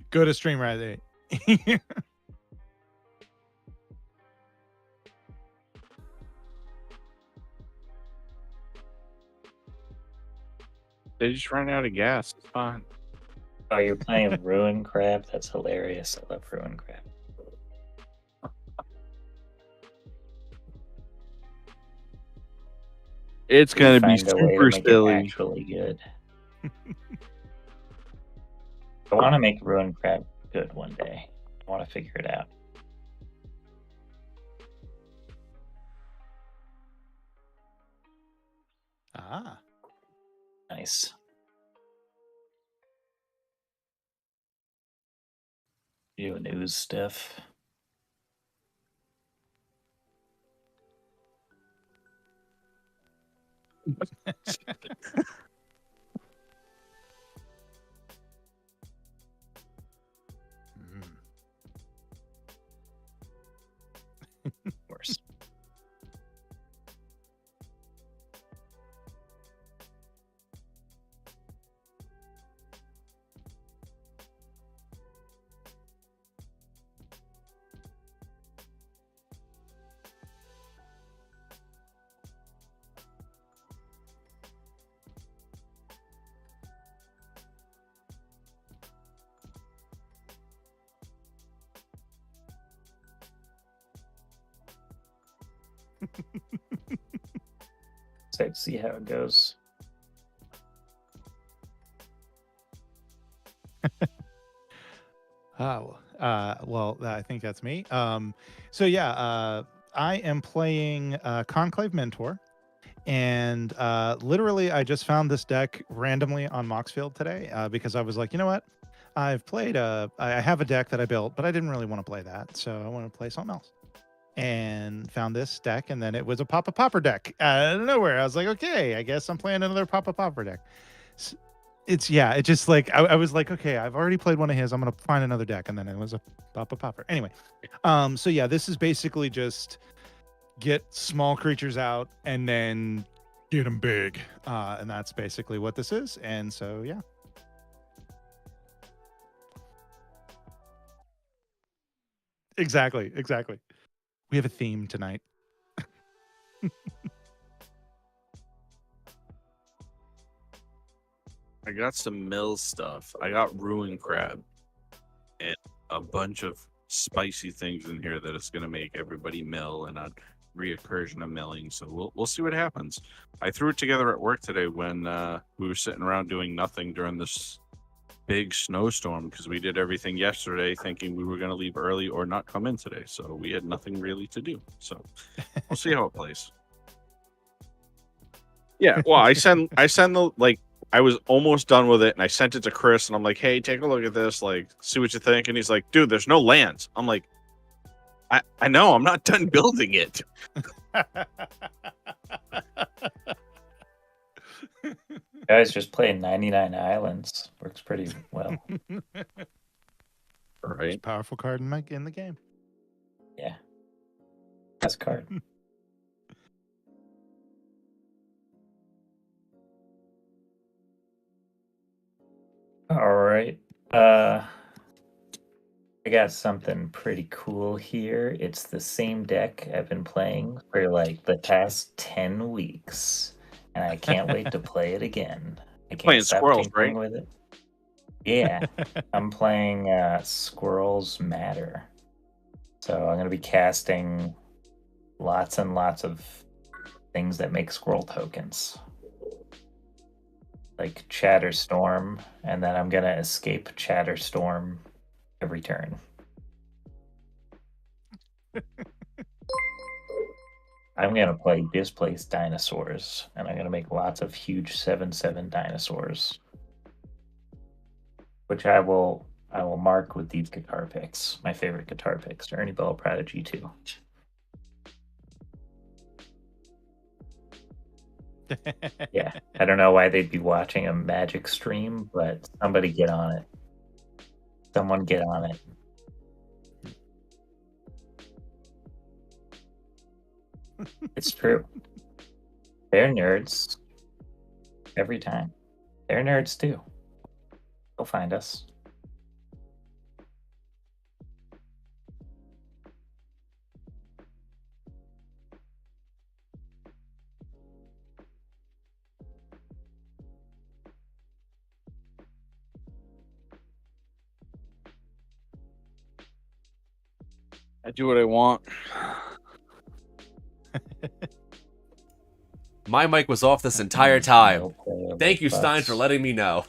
Go to stream right there. They just ran out of gas. It's fine. Oh, you're playing Ruin Crab? That's hilarious. I love Ruin Crab. It's gonna be Find a way to super make it silly. actually good. I want to make Ruin Crab good one day. I want to figure it out. Ah. Nice. You and ooze stuff. Worse. So let's see how it goes. Oh, well, I think that's me. So yeah, I am playing Conclave Mentor, and literally I just found this deck randomly on Moxfield today because I was like, you know what? I've played I have a deck that I built, but I didn't really want to play that, so I want to play something else. And found this deck, and then it was a Pauper deck out of nowhere. I was like, okay, I guess I'm playing another Pauper deck. It's it just like I was like, okay, I've already played one of his. I'm gonna find another deck, and then it was a Pauper. Anyway, so yeah, this is basically just get small creatures out and then get them big, and that's basically what this is. And so yeah. Exactly. We have a theme tonight. I got some mill stuff. I got Ruin Crab and a bunch of spicy things in here that is going to make everybody mill and a reoccursion of milling. So we'll see what happens. I threw it together at work today when we were sitting around doing nothing during this big snowstorm because we did everything yesterday thinking we were going to leave early or not come in today. So we had nothing really to do. So we'll see how it plays. Yeah, well, I send the like I was almost done with it and I sent it to Chris and I'm like, hey, take a look at this, like, see what you think. And he's like, dude, there's no lands. I'm like, I know, I'm not done building it. Guys, just playing 99 Islands. Works pretty well. Right. Powerful card in the game. Yeah. Best card. All right. I got something pretty cool here. It's the same deck I've been playing for like the past 10 weeks. And I can't wait to play it again. I can't Playing stop squirrels, tinkering right? with it. Yeah. I'm playing Squirrels Matter. So I'm going to be casting lots and lots of things that make squirrel tokens. Like Chatterstorm, and then I'm going to escape Chatterstorm every turn. I'm going to play Displaced Dinosaurs, and I'm going to make lots of huge 7/7 dinosaurs, which I will mark with these guitar picks. My favorite guitar picks, Ernie Bell Prodigy 2. Yeah, I don't know why they'd be watching a Magic stream, but somebody get on it. Someone get on it. It's true. They're nerds. Every time. They're nerds too. They'll find us. I do what I want. My mic was off this entire time. No player Thank you, but Stein, us. for letting me know.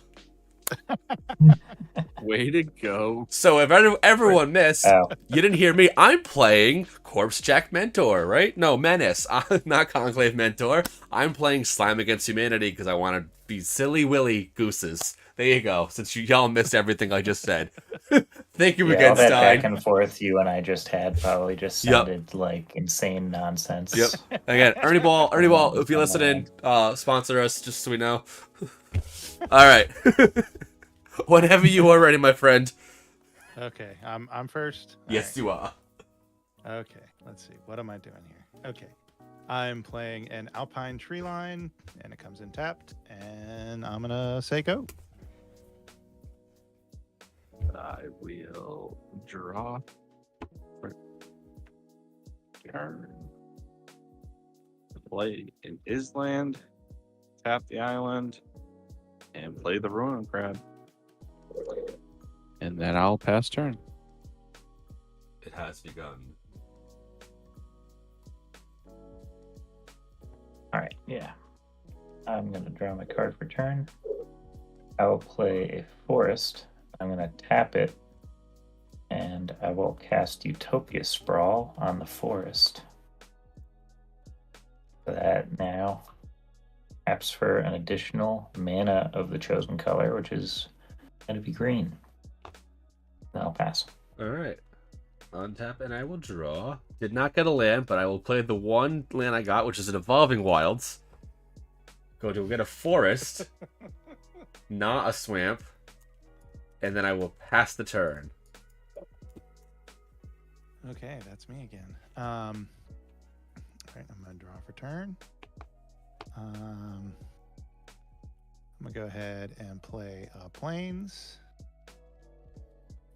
Way to go. So if everyone missed, Oh, you didn't hear me. I'm playing Corpse Jack Mentor, right? No, Menace. I'm not Conclave Mentor. I'm playing Slime Against Humanity because I want to be silly willy gooses. There you go. Since y'all missed everything I just said. Thank you yeah, again, all that Stein. back and forth you and I just had probably just Yep. sounded like insane nonsense. Yep. Again, Ernie Ball, if you listen in, sponsor us just so we know. All right. Whenever you are ready, my friend. Okay, I'm first. Yes, you are. Okay, let's see. What am I doing here? Okay. I'm playing an Alpine Tree Line, and it comes in tapped, and I'm gonna say go. I will draw. Turn. Play an Island. Tap the island. And play the Ruin Crab. And then I'll pass turn. It has begun. All right, yeah. I'm going to draw my card for turn. I will play a forest. I'm going to tap it, and I will cast Utopia Sprawl on the forest. That now taps for an additional mana of the chosen color, which is going to be green. Then I'll pass. All right. Untap, and I will draw. Did not get a land, but I will play the one land I got, which is an Evolving Wilds. Go to get a forest, not a swamp, and then I will pass the turn. Okay, that's me again. All right, I'm gonna draw for turn. I'm gonna go ahead and play Plains.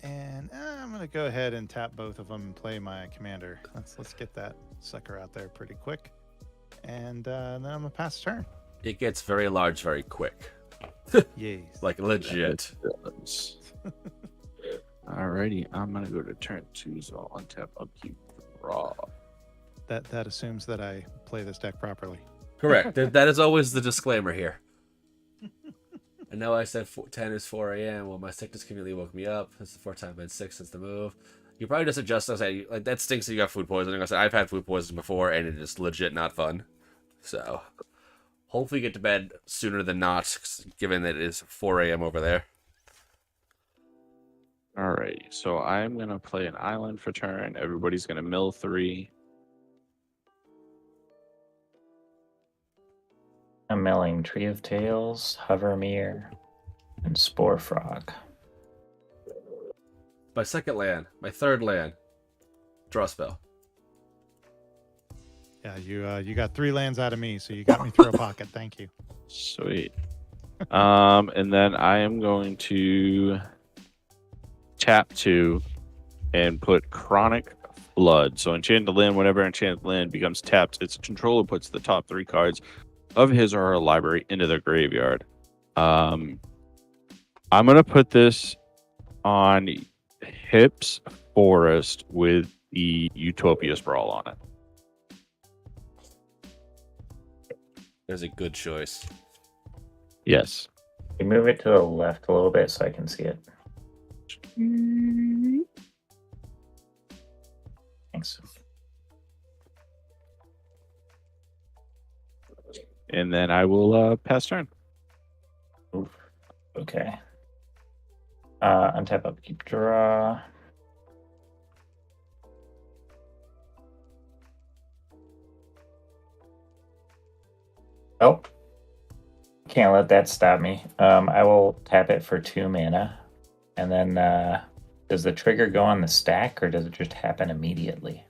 And I'm gonna go ahead and tap both of them and play my commander. Let's get that sucker out there pretty quick, and then I'm gonna pass the turn. It gets very large very quick. Yes. Like legit. Alrighty, I'm gonna go to turn 2, so I'll untap, upkeep, draw. That assumes that I play this deck properly. Correct. That is always the disclaimer here. I know I said 10 is 4 a.m. Well, my sickness conveniently woke me up. It's the 4th time I've been sick since the move. You probably just adjust. I say, like, that stinks that you got food poisoning. I said, I've had food poisoning before, and it is legit not fun. So, hopefully you get to bed sooner than not, given that it is 4 a.m. over there. Alrighty, so I'm gonna play an island for turn. Everybody's gonna mill 3. I'm milling Tree of Tales, Hovermere, and Spore Frog. My second land. My third land. Draw spell. Yeah, you got 3 lands out of me, so you got me through a pocket. Thank you. Sweet. And then I am going to tap 2 and put Chronic Flood. So enchanted land, whenever enchanted land becomes tapped, its controller puts the top 3 cards of his or her library into their graveyard. I'm gonna put this on Hip's Forest with the Utopia Sprawl on it. There's a good choice. Yes. You move it to the left a little bit so I can see it. Thanks. And then I will pass turn. Oof. Okay. Untap, upkeep, draw. Oh. Can't let that stop me. I will tap it for 2 mana. And then does the trigger go on the stack or does it just happen immediately?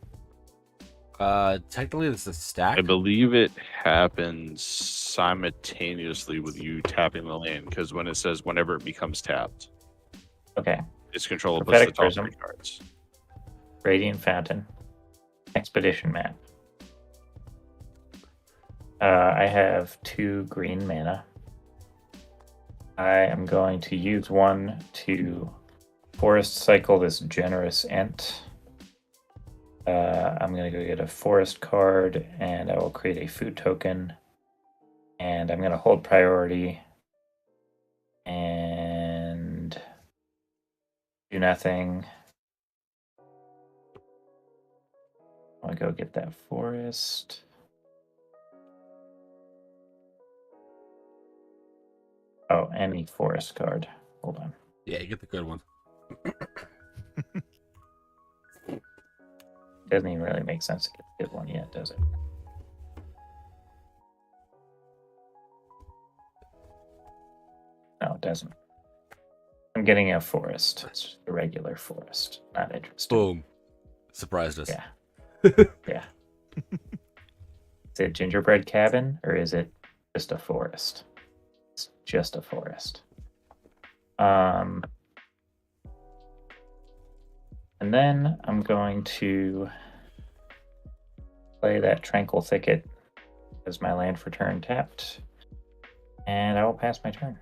Technically, it's a stack. I believe it happens simultaneously with you tapping the land because when it says whenever it becomes tapped, Okay. its controller puts Prophetic the top Prism. 3 cards. Radiant Fountain. Expedition Map. I have 2 green mana. I am going to use 1 to forest cycle this generous Ent. I'm going to go get a forest card, and I will create a food token. And I'm going to hold priority and do nothing. I'll go get that forest. Oh, any forest card. Hold on. Yeah, you get the good one. Doesn't even really make sense to get the good one yet, does it? No, it doesn't. I'm getting a forest. It's a regular forest. Not interesting. Boom. Surprised us. Yeah. Yeah. Is it gingerbread cabin or is it just a forest? It's just a forest. And then I'm going to play that Tranquil Thicket as my land for turn tapped. And I will pass my turn.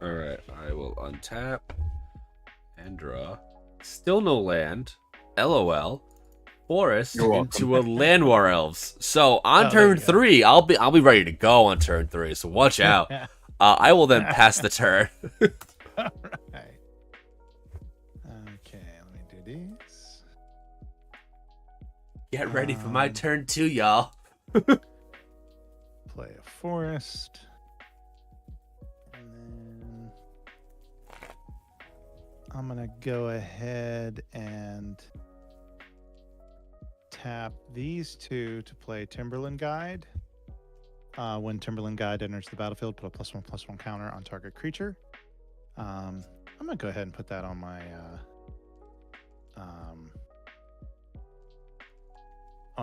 Alright, I will untap and draw. Still no land. LOL. Forest You're welcome. into a land war elves. So on Oh, there you turn go. 3, I'll be ready to go on turn 3. So watch out. I will then pass the turn. All right. Okay, let me do these. Get ready for my Um, turn 2, y'all. Play a forest. And then I'm going to go ahead and tap these 2 to play Timberland Guide. When Timberland Guide enters the battlefield, put a +1/+1 counter on target creature. I'm going to go ahead and put that on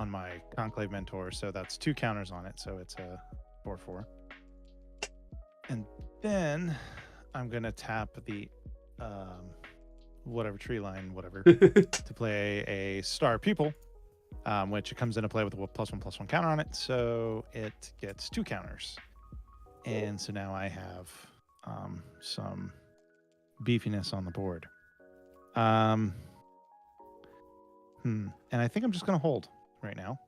my Conclave Mentor. So that's 2 counters on it. So it's a 4/4. And then I'm going to tap the whatever tree line, whatever, to play a Star People, which it comes into play with a +1/+1 counter on it. So it gets 2 counters. And so now I have some beefiness on the board. And I think I'm just going to hold right now.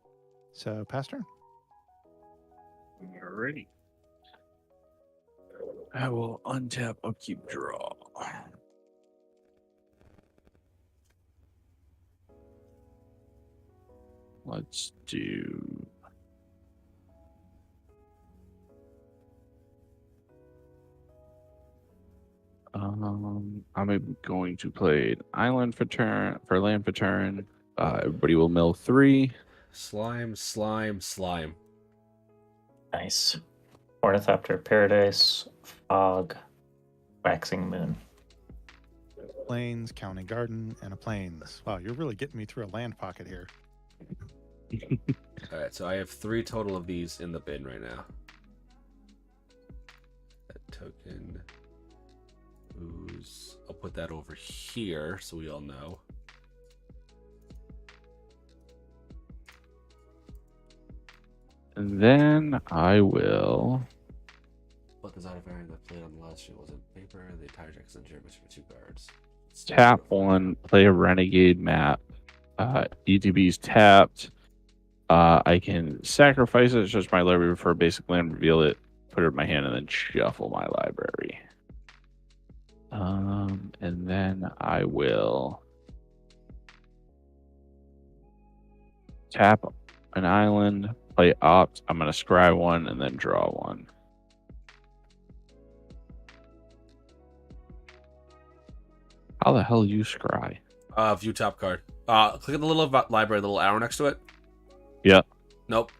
So, pass turn. Alrighty. I will untap, upkeep, draw. Let's do. I'm going to play an island for land for turn. Everybody will mill 3. Slime, slime, slime. Nice. Ornithopter Paradise, Fog, Waxing Moon. Plains, County Garden, and a Plains. Wow, you're really getting me through a land pocket here. Alright, so I have 3 total of these in the bin right now. That token. Ooze. I'll put that over here so we all know. And then I will What does that variant that played on the last show was in paper? The entire deck is in German for 2 cards. tap 1, play a renegade map. ETB's tapped. I can sacrifice it, search my library for a basic land, reveal it, put it in my hand, and then shuffle my library. And then I will tap an island, play opt. I'm going to scry 1 and then draw 1. How the hell you scry? View top card. Click on the little library, the little arrow next to it. Yeah. Nope.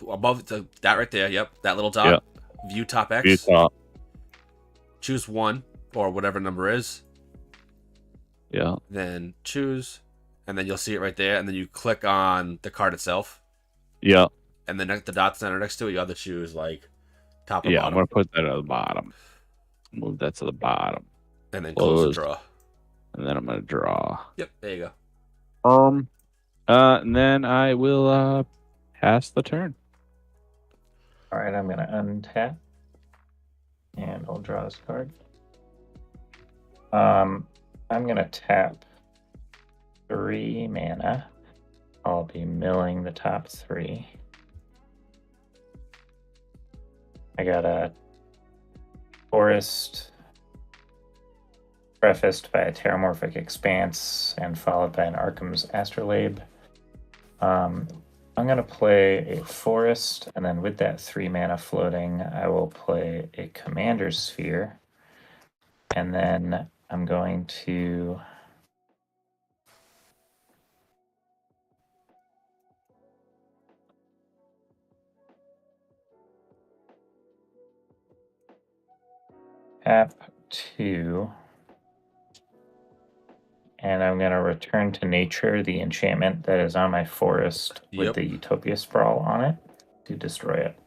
Above that right there. Yep. That little dot. View top X. View top. Choose 1 or whatever number is. Yeah. Then choose and then you'll see it right there, and then you click on the card itself, Yeah. and then the dot center next to it, you have to choose like top or Yeah, I'm bottom, gonna put that at the bottom. Move that to the bottom. and then close the Close. draw. And then I'm gonna draw. Yep, there you go. And then I will pass the turn. All right, I'm gonna untap, and I'll draw this card. I'm gonna tap 3 mana. I'll be milling the top 3. I got a Forest prefaced by a Terramorphic Expanse and followed by an Arkham's Astrolabe. I'm going to play a Forest, and then with that 3 mana floating, I will play a Commander Sphere. And then I'm going to tap 2, and I'm going to return to nature the enchantment that is on my forest with Yep. the Utopia Sprawl on it to destroy it.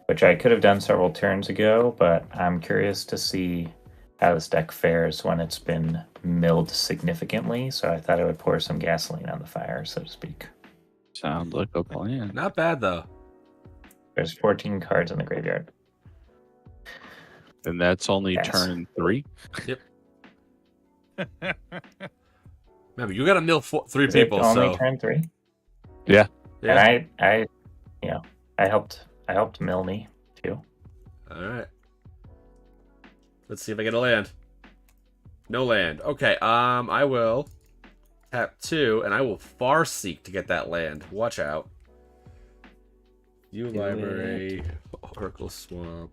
Which I could have done several turns ago, but I'm curious to see how this deck fares when it's been milled significantly, so I thought I would pour some gasoline on the fire, so to speak. Sounds like a plan. Not bad though. There's 14 cards in the graveyard. And that's only Yes. turn 3. Remember, you got to mill 3 Is it people, only so turn 3? Yeah. yeah. And I helped mill me too. All right. Let's see if I get a land. No land. Okay. I will tap 2, and I will far seek to get that land. Watch out. You Do library, Oracle Swamp.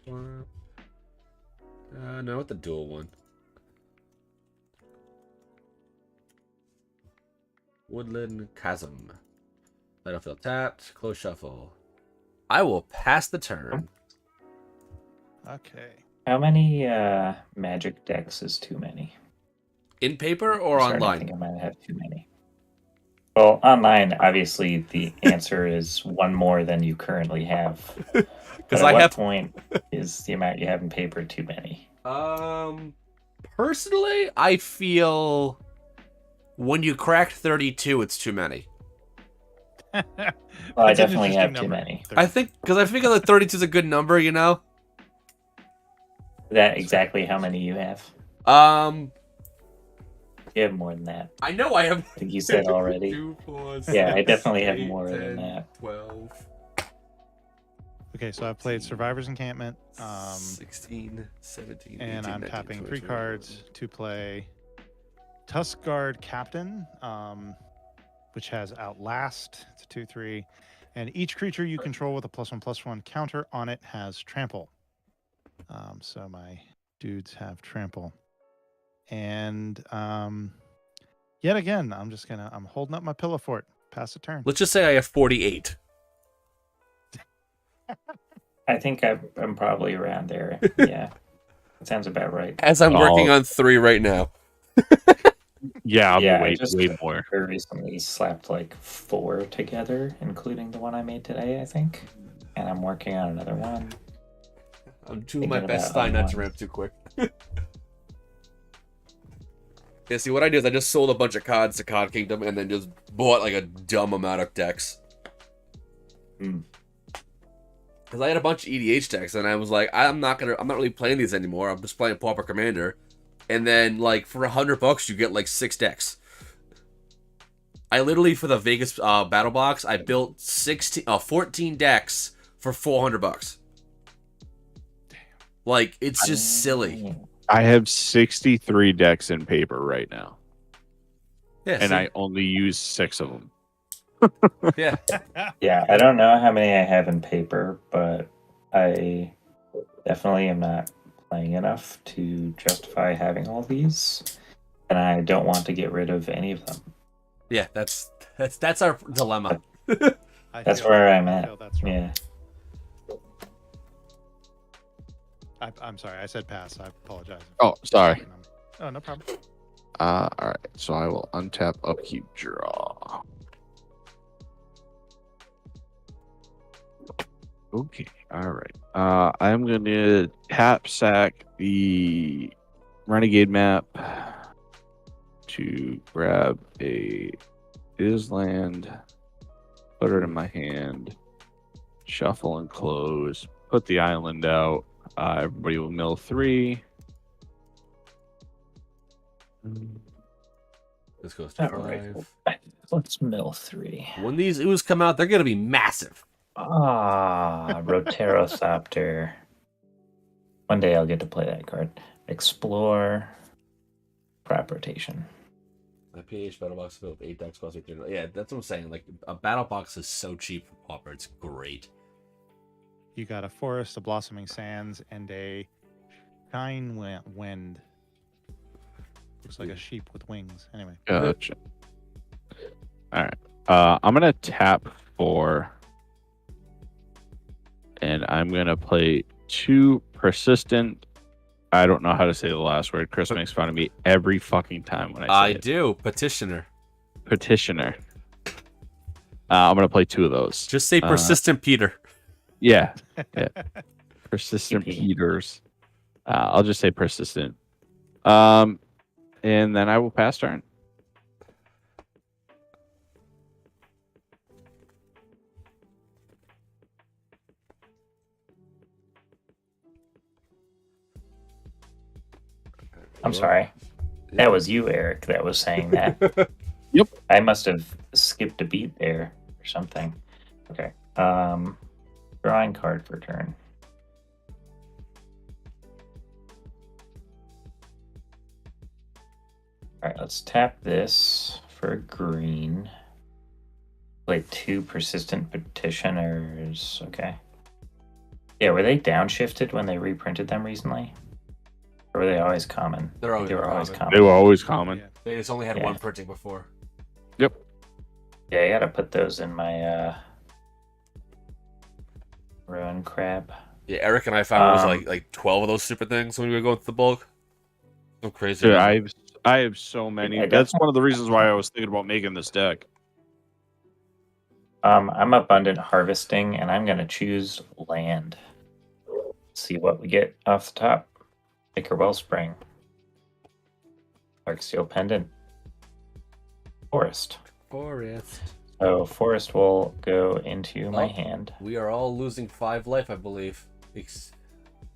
Swamp. No, with the dual one. Woodland Chasm. Battlefield tapped. Close shuffle. I will pass the turn. Okay. How many magic decks is too many? In paper or I'm starting to online? think I might have too many. Well, online, obviously, the answer is one more than you currently have. Because But at I what have. point is the amount you have in paper too many? Personally, I feel when you crack 32, it's too many. Well, I That's an definitely interesting have too number. many. I think because I figure that 32 is a good number, you know. Is that exactly how many you have? You have more than that. I know I have. I think you said already. 2, 4, Yeah, I 6, definitely have 8, more 10, than that. 12, Okay, so I've played Survivor's Encampment, 16, 17, and 18, I'm 19, tapping 20, 3 21. cards to play Tuskguard Captain, which has Outlast. It's a 2/3, and each creature you control with a +1/+1 counter on it has Trample. So my dudes have Trample, and yet again, I'm holding up my pillow fort. Pass the turn. Let's just say I have 48. I think I'm probably around there. Yeah, that sounds about right. As I'm working Oh. on 3 right now. Yeah, I'm Yeah, I way just- way more. Very recently slapped like 4 together, including the one I made today, I think. And I'm working on another one. I'm doing my Thinking best about trying not to unwind. ramp too quick. Yeah, see, what I do is I just sold a bunch of cards to Card Kingdom and then just bought like a dumb amount of decks. Hmm. Because I had a bunch of EDH decks and I was like, I'm not really playing these anymore. I'm just playing Pauper Commander. And then, like, for $100, you get like 6 decks. I literally, for the Vegas battle box, I built 14 decks for $400. Like, it's just silly. I have 63 decks in paper right now, Yeah, and see? I only use 6 of them. Yeah. Yeah, I don't know how many I have in paper, but I definitely am not playing enough to justify having all these, and I don't want to get rid of any of them. Yeah, that's our dilemma. That's where I'm I at. feel that's right. Yeah. I'm sorry. I said pass. I apologize. Oh, sorry. Oh, no problem. All right. So I will untap, upkeep, draw. Okay. All right. I'm going to tap sack the Renegade map to grab a Island, put it in my hand, shuffle and close, put the island out. Everybody will mill 3. This goes to All right. 5. Let's mill 3. When these ooze come out, they're gonna be massive. Roterosopter. One day I'll get to play that card. Explore. Crop rotation. My PH battle box is built with 8 decks plus 8. Yeah, that's what I'm saying. Like a battle box is so cheap for Pauper. It's great. You got a forest, a blossoming sands, and a shine wind. Looks like a sheep with wings. Anyway. Gotcha. All right. I'm gonna tap 4, and I'm gonna play 2 persistent. I don't know how to say the last word. Chris makes fun of me every fucking time when I say it. do. Petitioner. Petitioner. I'm gonna play 2 of those. Just say persistent Peter. Yeah. Persistent Peters. I'll just say persistent. And then I will pass turn. I'm sorry. That was you, Eric, that was saying that. Yep. I must have skipped a beat there or something. Okay. Drawing card for turn. Alright, let's tap this for green. Play 2 persistent petitioners. Okay. Yeah, were they downshifted when they reprinted them recently? Or were they always common? They're always They were always common. common. They were always common. Yeah. They just only had Yeah. one printing before. Yep. Yeah, I gotta put those in my ruin crab. Yeah, Eric and I found it was Um, like 12 of those stupid things when we were going through the bulk. So crazy. Dude, I have so many. I That's one of the reasons why I was thinking about making this deck. I'm abundant harvesting, and I'm gonna choose land. See what we get off the top. Baker Wellspring. Darksteel Pendant. Forest. Forest. So forest will go into my Oh. hand, We are all losing 5 life, I believe.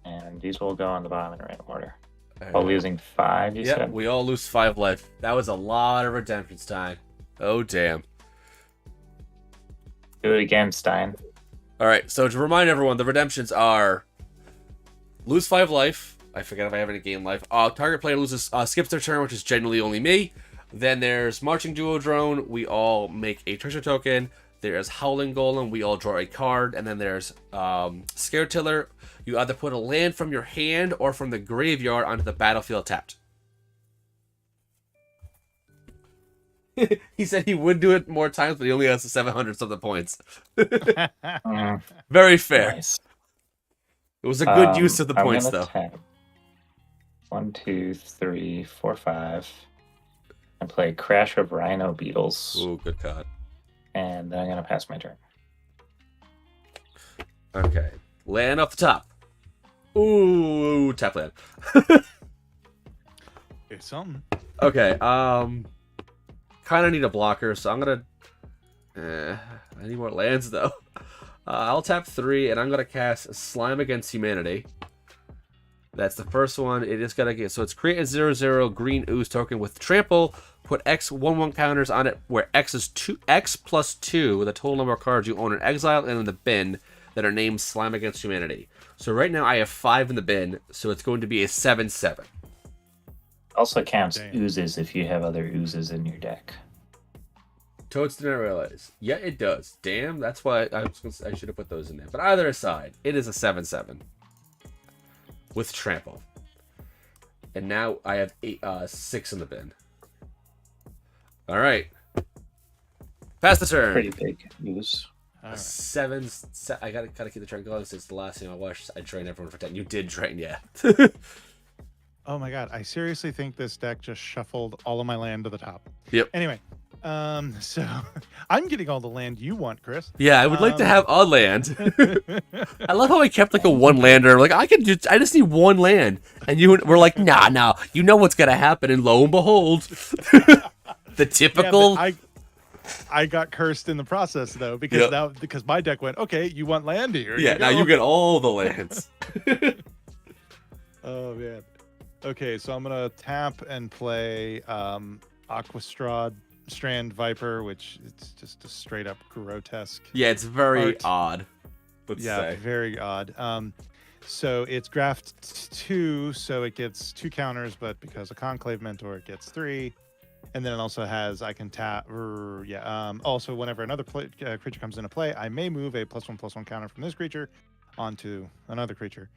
and these will go on the bottom in random order. Uh, All losing 5, you Yeah, said? we all lose 5 life. That was a lot of redemptions time. Oh, damn. Do it again, Stein. All right, so to remind everyone, the redemptions are lose 5 life. I forget if I have any game life. Target player loses skips their turn, which is generally only me. Then there's Marching Duo Drone. We all make a treasure token. There's Howling Golem. We all draw a card. And then there's Scare Tiller. You either put a land from your hand or from the graveyard onto the battlefield tapped. He said he would do it more times, but he only has 700 something points. Mm, Very fair. nice. It was a good use of the I'm points, gonna though. tap 1, 2, 3, 4, 5. And play Crash of Rhino Beetles. Ooh, good card. And then I'm gonna pass my turn. Okay. Land off the top. Ooh, tap land. It's something. Okay, kind of need a blocker, so I'm gonna I need more lands though. I'll tap 3 and I'm gonna cast Slime Against Humanity. That's the first one. It is gonna get, so it's create a 0/0 green ooze token with trample. Put X 1/1 counters on it, where X is X plus 2, the total number of cards you own in exile and in the bin that are named Slime Against Humanity. So right now I have 5 in the bin, so it's going to be a 7/7. Also counts Damn. oozes if you have other oozes in your deck. Toads did not realize. Yeah, it does. Damn, that's why I should have put those in there. But either aside, it is a 7/7 with trample. And now I have 6 in the bin. All right. Pass the turn. Pretty big ooze. All right. 7. I gotta keep the turn going since the last thing I watched. I drained everyone for 10. You did drain, yeah. Oh my god, I seriously think this deck just shuffled all of my land to the top. Yep. Anyway, so I'm getting all the land you want, Chris. Yeah, I would like to have a land. I love how I kept like a one lander. Like I just need one land, and you were like, nah, you know what's gonna happen, and lo and behold, the typical. Yeah, I got cursed in the process though because because my deck went, okay, you want land here? Yeah, now you get all the lands. Oh man. Okay, so I'm gonna tap and play Strand Viper, which it's just a straight up grotesque. Yeah, it's very art. odd. Let's say. Very odd. So it's draft 2, so it gets 2 counters, but because of Conclave Mentor, it gets 3. And then it also has I can tap. Also, whenever another creature comes into play, I may move a +1/+1 counter from this creature onto another creature.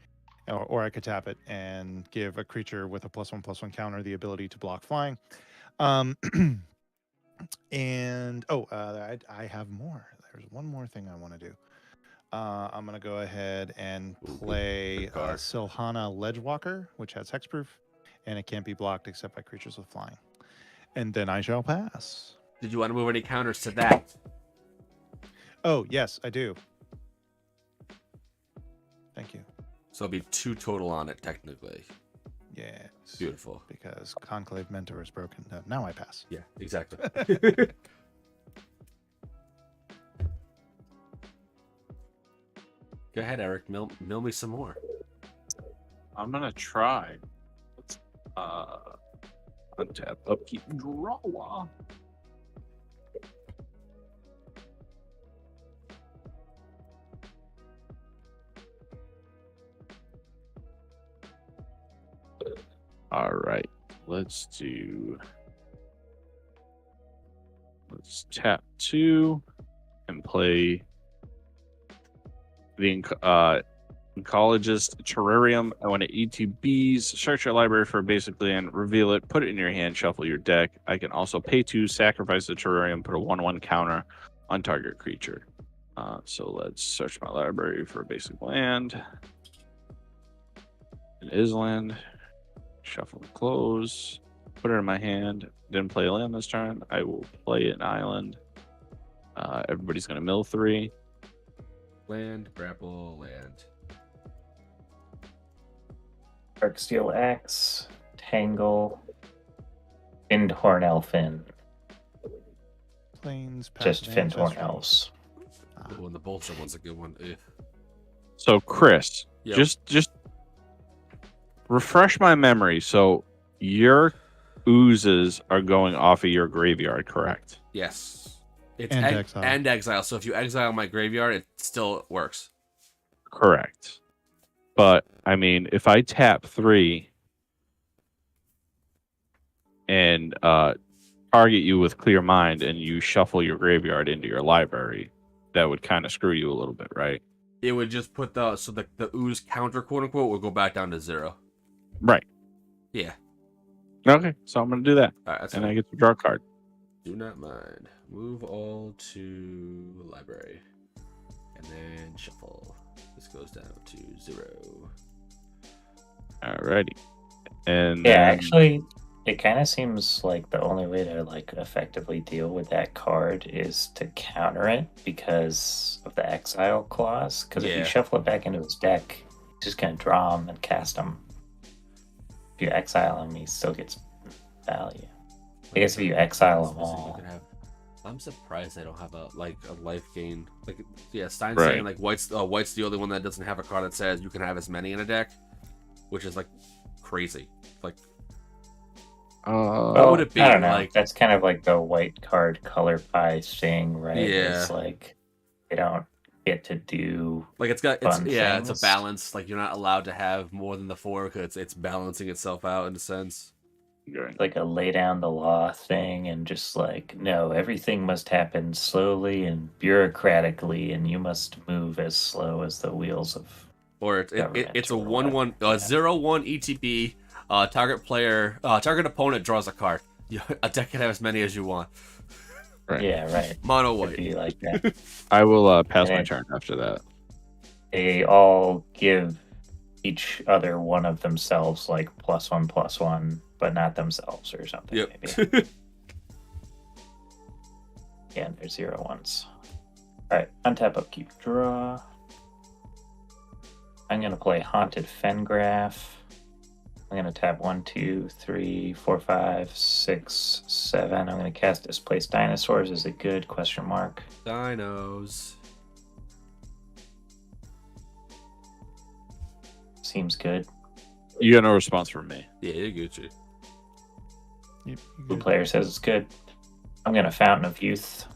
Or I could tap it and give a creature with a +1/+1 counter the ability to block flying. And I have more. There's one more thing I want to do. I'm gonna go ahead and play Silhana Ledgewalker, which has hexproof, and it can't be blocked except by creatures with flying. And then I shall pass. Did you want to move any counters to that? Oh yes, I do. Thank you. So it'll be 2 total on it, technically. Yes. Beautiful. Because Conclave Mentor is broken. No, now I pass. Yeah, exactly. Go ahead, Eric. Mill me some more. I'm gonna try. Let's untap, upkeep, draw. All right, let's tap 2 and play the Oncologist Terrarium. I want to ETBs, search your library for a basic land, reveal it, put it in your hand, shuffle your deck. I can also pay 2, sacrifice the Terrarium, put a 1/1 counter on target creature. So let's search my library for a basic land. It is land. Shuffle and close. Put it in my hand. Didn't play a land this turn. I will play an island. Everybody's going to mill 3. Land, grapple, land. Darksteel Axe, Tangle, Findhorn Elfin. Plains. Just passive Findhorn ancestry. Elves. Oh, and the bolster one's a good one. Ugh. So Chris, Yep. just refresh my memory. So your oozes are going off of your graveyard, correct? Yes. It's And exile. And exile. So if you exile my graveyard, it still works. Correct. But I mean, if I tap 3 and target you with Clear Mind and you shuffle your graveyard into your library, that would kind of screw you a little bit, right? It would just put the ooze counter, quote unquote, will go back down to 0. Right. Yeah. Okay, so I'm gonna do that, All right, that's and fine. I get to draw a card. Do not mind. Move all to library. And then shuffle. This goes down to 0. Alrighty. And Yeah, then- actually, it kind of seems like the only way to like effectively deal with that card is to counter it because of the exile clause. Because if Yeah. you shuffle it back into his deck, he's just gonna draw him and cast him. If you exile him, he still gets value. I guess if you exile them all. I'm surprised I don't have a life gain. Like, yeah, Stein's Right. saying like white's the only one that doesn't have a card that says you can have as many in a deck, which is like crazy. Like, Well, would it be, I don't know. like- That's kind of like the white card color pie thing, right? Yeah. It's like they don't get to do. it's Fun it's things. a balance. Like, you're not allowed to have more than the 4 because it's balancing itself out in a sense. Like a lay down the law thing and just like, no, everything must happen slowly and bureaucratically, and you must move as slow as the wheels of. Or it's Government a or 1/1 0/1 ETB. Target opponent draws a card. A deck can have as many as you want. Right. Yeah, right. Mono It'd white. be like that. I will pass my And- turn after that. They all give each other one of themselves, like +1/+1, but not themselves or something. Yep. Maybe. Yeah, and there's 0 ones. All right, untap, upkeep, draw. I'm gonna play Haunted Fengraph. I'm gonna tap 1, 2, 3, 4, 5, 6, 7. I'm gonna cast Displace Dinosaurs. Is it good? Question mark. Dinos. Seems good. You got no response from me. Yeah, you're Gucci. Yep, Blue good. player says it's good. I'm gonna Fountain of Youth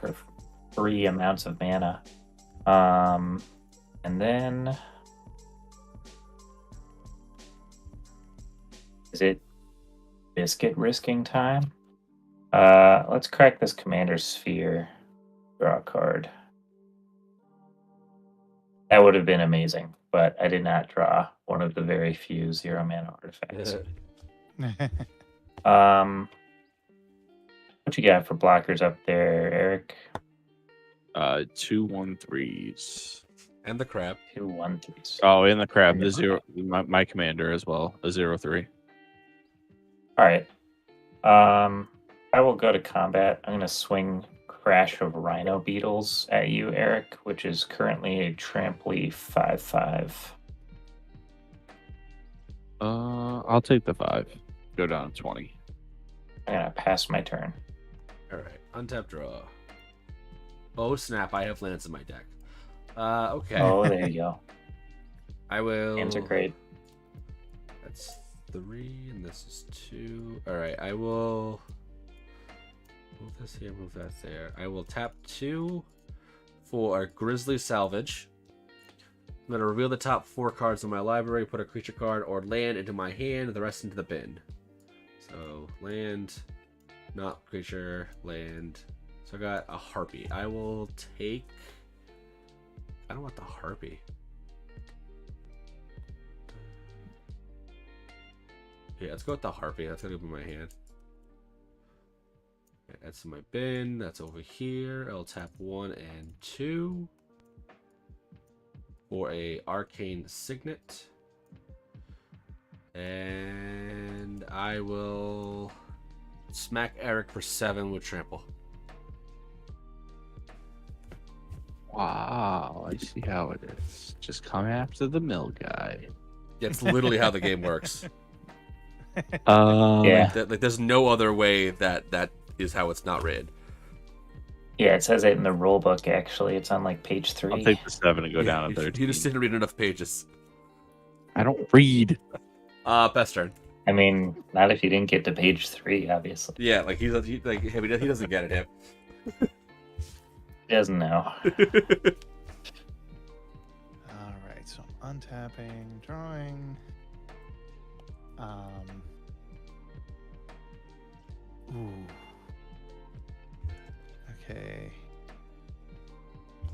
for 3 amounts of mana. And then is it biscuit risking time? Let's crack this Commander Sphere. Draw a card. That would have been amazing, but I did not draw one of the very few 0 mana artifacts. What you got for blockers up there, Eric? 2 1/3s. And the crab. 2 1/3s. Oh, in the crab, the 0. My commander as well, a 0/3. All right. I will go to combat. I'm going to swing Crash of Rhino Beetles at you, Eric, which is currently a tramply 5/5. I'll take the 5. Go down to 20. I'm going to pass my turn. Alright, untap draw. Oh snap, I have lands in my deck. Okay. Oh, there you go. I will... Hands are great. That's 3, and this is 2. Alright, I will... Move this here, move that there. I will tap 2 for a Grizzly Salvage. I'm going to reveal the top 4 cards in my library, put a creature card or land into my hand, and the rest into the bin. So, land, not creature, land. So I got a Harpy. I will take... I don't want the Harpy. Yeah, let's go with the Harpy. That's going to be my hand. Okay, that's in my bin. That's over here. I'll tap 1 and 2 for a Arcane Signet. And I will smack Eric for 7 with Trample. Wow, I see how it is. Just come after the mill guy. That's literally how the game works. Yeah. Like, there's no other way that is how it's not rated. Yeah, it says it in the rule book, actually. It's on like page 3. I'll take the 7 and go down to 13. You just didn't read enough pages. I don't read. Best turn. I mean, not if you didn't get to page 3, obviously. Yeah, like he doesn't get it. Him. He doesn't know. All right, so untapping, drawing. Ooh. Okay.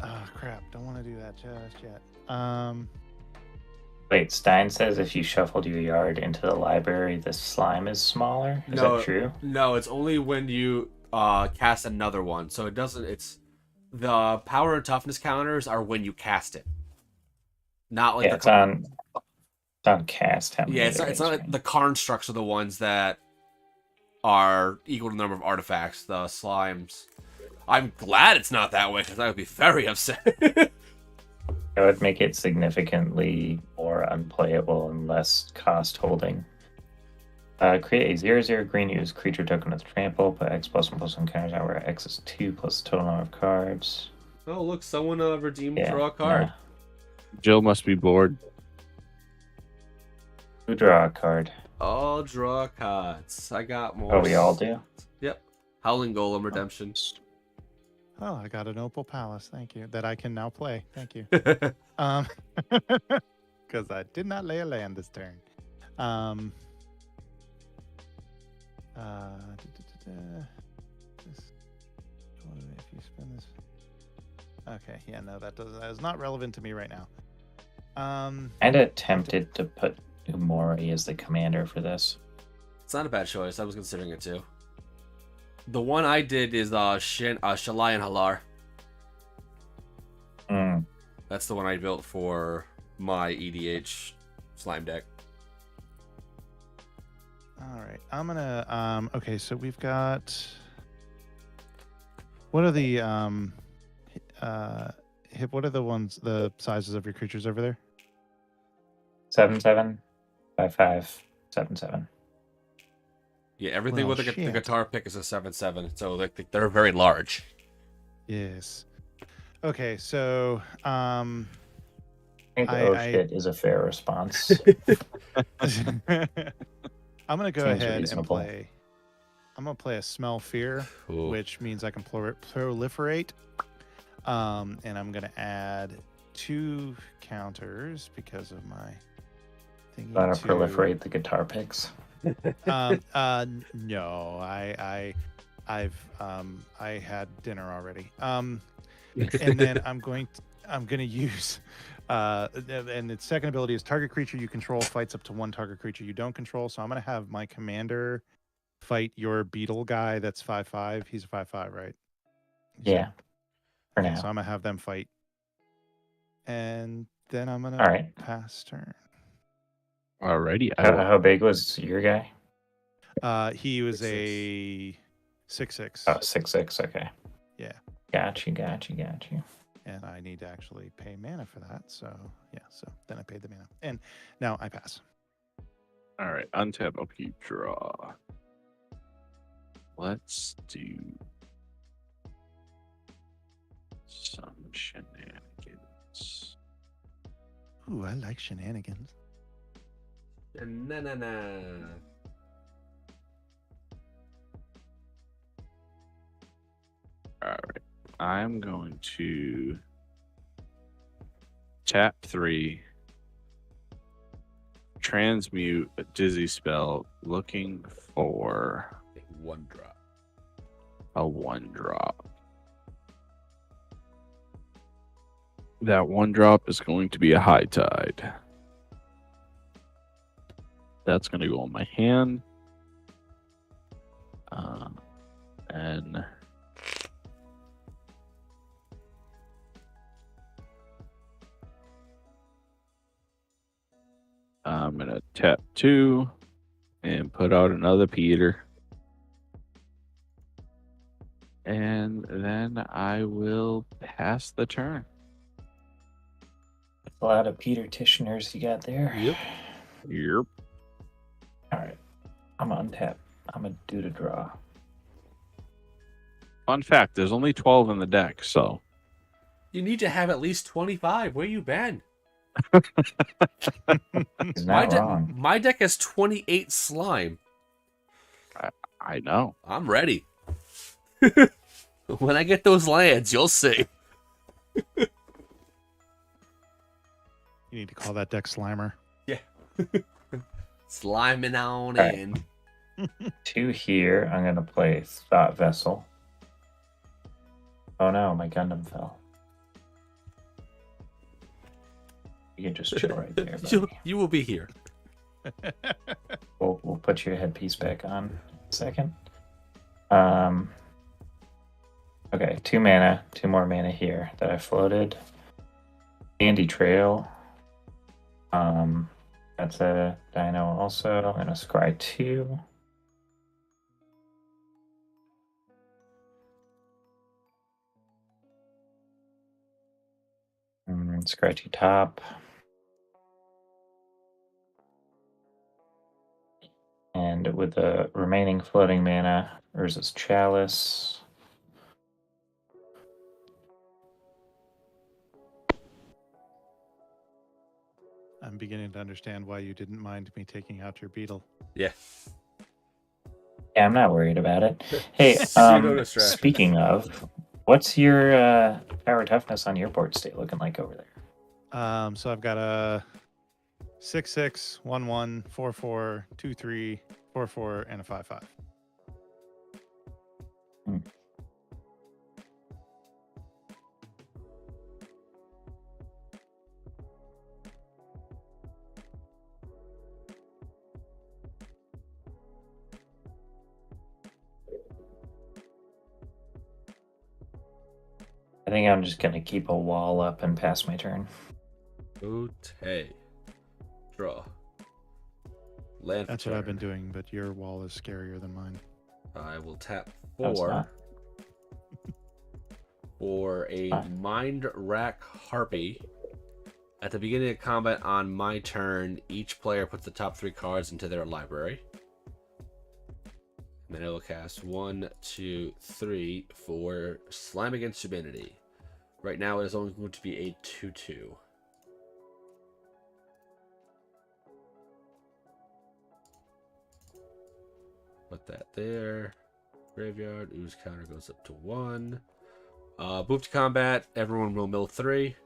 Ah, crap. Don't want to do that just yet. Wait, Stein says if you shuffled your yard into the library, the slime is smaller. Is No. that true? No, it's only when you cast another one. So it doesn't. It's the power and toughness counters are when you cast it, not like Yeah, it's on cast. How many Yeah, it's there not is, like right? the constructs are the ones that are equal to the number of artifacts. The slimes. I'm glad it's not that way because I would be very upset. That would make it significantly more unplayable and less cost holding. Create a 0/0 green, use creature token with trample, put X +1/+1 counters out where X is 2 plus the total number of cards. Oh, look, someone redeemed Yeah, draw a card. nah. Jill must be bored. Who draw a card? All draw cards. I got more. Oh, we all do? Yep. Howling Golem Redemption. Oh, I got an Opal Palace. Thank you. That I can now play. Thank you. Yeah. Because I did not lay a land this turn. If you spend this. Okay, yeah, no, that is not relevant to me right now. Kinda tempted to put Umori as the commander for this. It's not a bad choice. I was considering it too. The one I did is Shalai and Halar. Mm. That's the one I built for my EDH slime deck. All right, I'm gonna. Okay, so we've got. What are the what are the ones, the sizes of your creatures over there? 7/7, 5/5, 7/7. Yeah, everything Well, with the shit. guitar pick is a 7/7, so they're very large. Yes. Okay, so I think I- shit is a fair response. I'm gonna go Seems ahead reasonable. and play. I'm gonna play a Smell Fear, Ooh. which means I can proliferate. And I'm gonna add 2 counters because of my thingy. Want to to- proliferate the guitar picks? No, I had dinner already. And then I'm gonna use and its second ability is target creature you control fights up to 1 target creature you don't control. So I'm gonna have my commander fight your beetle guy that's 5/5. He's a 5/5, right? Yeah, for Yeah, now. so I'm gonna have them fight. And then I'm gonna All right. pass turn. Alrighty, I will. How big was your guy? He was 6/6. a 6/6. Oh, 6/6. Okay. Yeah. Got you. And I need to actually pay mana for that. So yeah, so then I paid the mana. And now I pass. All right, untap, upkeep, draw. Let's do some shenanigans. Ooh, I like shenanigans. Na. All right, I'm going to tap 3, transmute a dizzy spell, looking for 1-drop. a 1-drop. That 1-drop is going to be a High Tide. That's going to go in my hand. And I'm going to tap 2 and put out another Peter. And then I will pass the turn. A lot of Peter Titioners you got there. Yep. Yep. All right. I'm on tap. I'm going to do the draw. Fun fact, there's only 12 in the deck, so. You need to have at least 25. Where you been? He's not wrong. My deck has 28 slime. I know. I'm ready. When I get those lands, you'll see. You need to call that deck Slimer. Yeah. Sliming on Right. in. 2 here. I'm going to play Thought Vessel. Oh no, my Gundam fell. You can just chill right there, buddy. You will be here. We'll put your headpiece back on in a second. Okay, 2 mana, 2 more mana here that I floated. Sandy Trail. That's a dino also. I'm gonna scry 2. Scry 2 top. And with the remaining floating mana, Urza's Chalice. I'm beginning to understand why you didn't mind me taking out your beetle. Yeah. Yeah, I'm not worried about it. Hey, Pseudo distraction. speaking of, what's your power toughness on your board state looking like over there? So I've got a 6/6, 1/1, 4/4, 2/3, 4/4, and a 5/5. I think I'm just gonna keep a wall up and pass my turn. Okay. Draw. Land. That's for what I've turn. been doing, but your wall is scarier than mine. I will tap No, it's 4 not. for a Fine. Mind Rack Harpy. At the beginning of combat on my turn, each player puts the top 3 cards into their library. And then I will cast 1, 2, 3 for Slime Against Humanity. Right now it is only going to be a 2/2. Put that there. Graveyard. Ooze counter goes up to 1. Move to combat. Everyone will mill 3.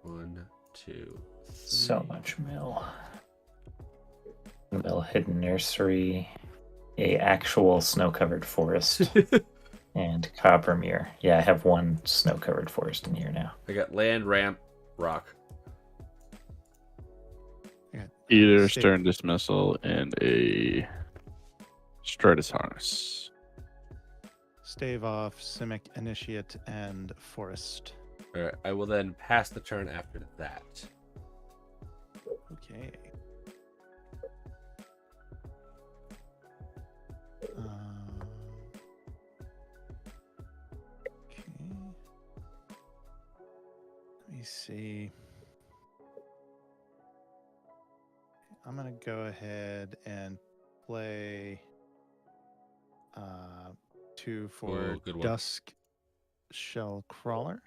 1, 2, 3. So much mill. Mill hidden nursery, a actual snow-covered forest, and Coppermere. Yeah, I have one snow-covered forest in here now. I got land, ramp, rock. I got, Either Stave- Stern Dismissal and a Stratus Harness. Stave off, Simic Initiate, and Forest. Alright, I will then pass the turn after that. Okay. Okay. Let me see. I'm gonna go ahead and play 2 for Ooh, good one. Dusk Shell Crawler.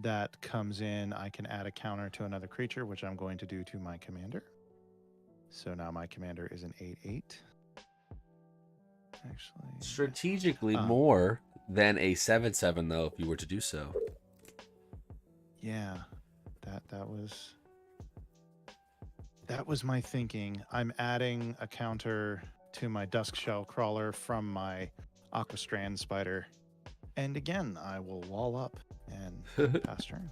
That comes in, I can add a counter to another creature, which I'm going to do to my commander. So now my commander is an 8/8. Actually, Strategically Um, more than a 7/7 though, if you were to do so. yeah, that was my thinking. I'm adding a counter to my Dusk Shell Crawler from my Aquastrand Spider. And again, I will wall up and pass turn.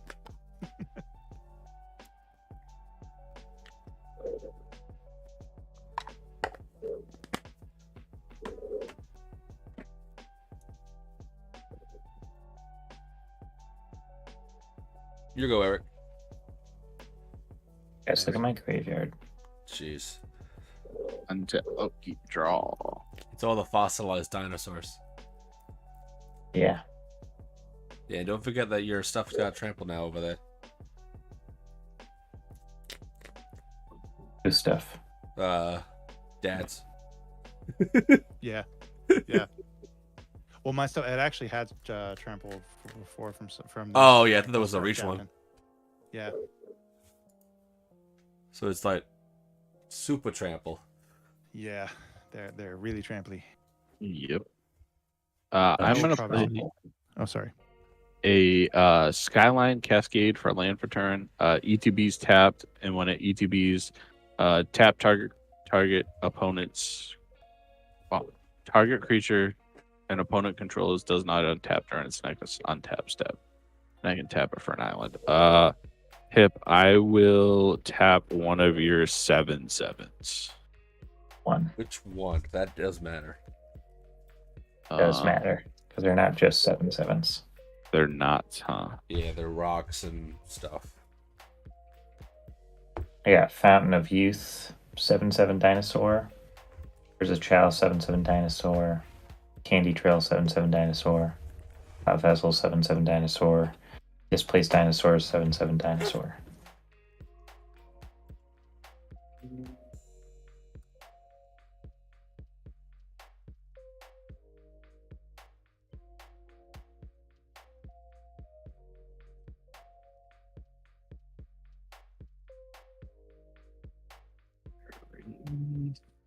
You go, Eric. Guys, look at my graveyard. Jeez. Until keep draw. It's all the fossilized dinosaurs. Yeah. Yeah, don't forget that your stuff's got trampled now over there. Good stuff. Dad's. Yeah, yeah. Well, my stuff, it actually had trampled before from. Oh, yeah, I thought that was a reach one. Yeah. So it's like super trample. Yeah, they're really tramply. Yep. I'm Much gonna probably- play Oh, sorry. a Skyline Cascade for land for turn. ETB's tapped, and when it ETB's, tap target opponent's target creature an opponent controls does not untap during its next untap step. And I can tap it for an island. Hip, I will tap one of your 7/7s. One. Which one? That does matter. Does matter. Because they're not just 7/7s. They're not, huh? Yeah, they're rocks and stuff. I got Fountain of Youth, 7/7 dinosaur. There's a Chow 7/7 dinosaur. Candy Trail 7/7 dinosaur. Hot Vessel 7/7 dinosaur. Displaced Dinosaur 7/7 dinosaur.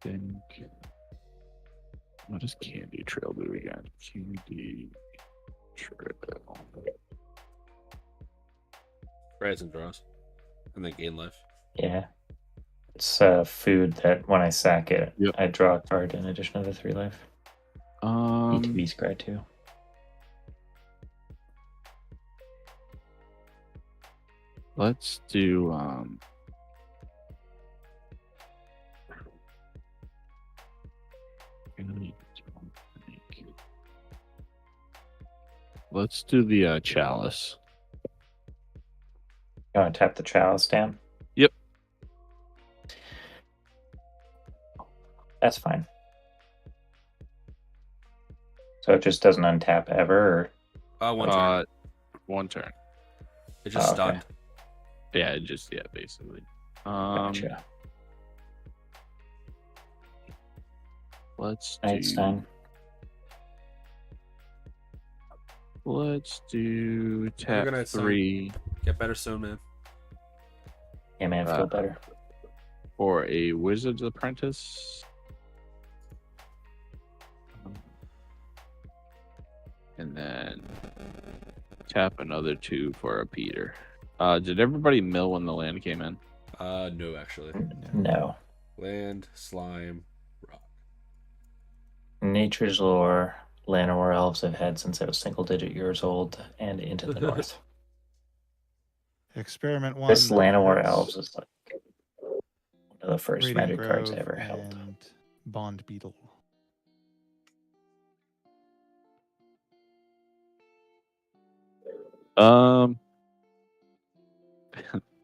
Think. What does Candy Trail do again? Candy Trail. Rise and draws. And then gain life. Yeah. It's food that when I sack it, Yep. I draw a card in addition to the 3 life. ETB square too. Let's do Let's do the chalice. You want to tap the chalice down? Yep. That's fine. So it just doesn't untap ever? Or... One turn. One turn. It just okay. stunned. Yeah, basically. Gotcha. Let's Einstein. do tap Good night, 3 Get better soon, man. Yeah, man, feel better. for a wizard's apprentice. And then tap another 2 for a Peter. Did everybody mill when the land came in? No, actually. No. Land, slime, rock. Nature's lore, Llanowar elves have had since I was single-digit years old and into the north. Experiment 1. This Llanowar hurts. elves is like one of the first Radiant magic cards I Grove ever held. and Bond Beetle.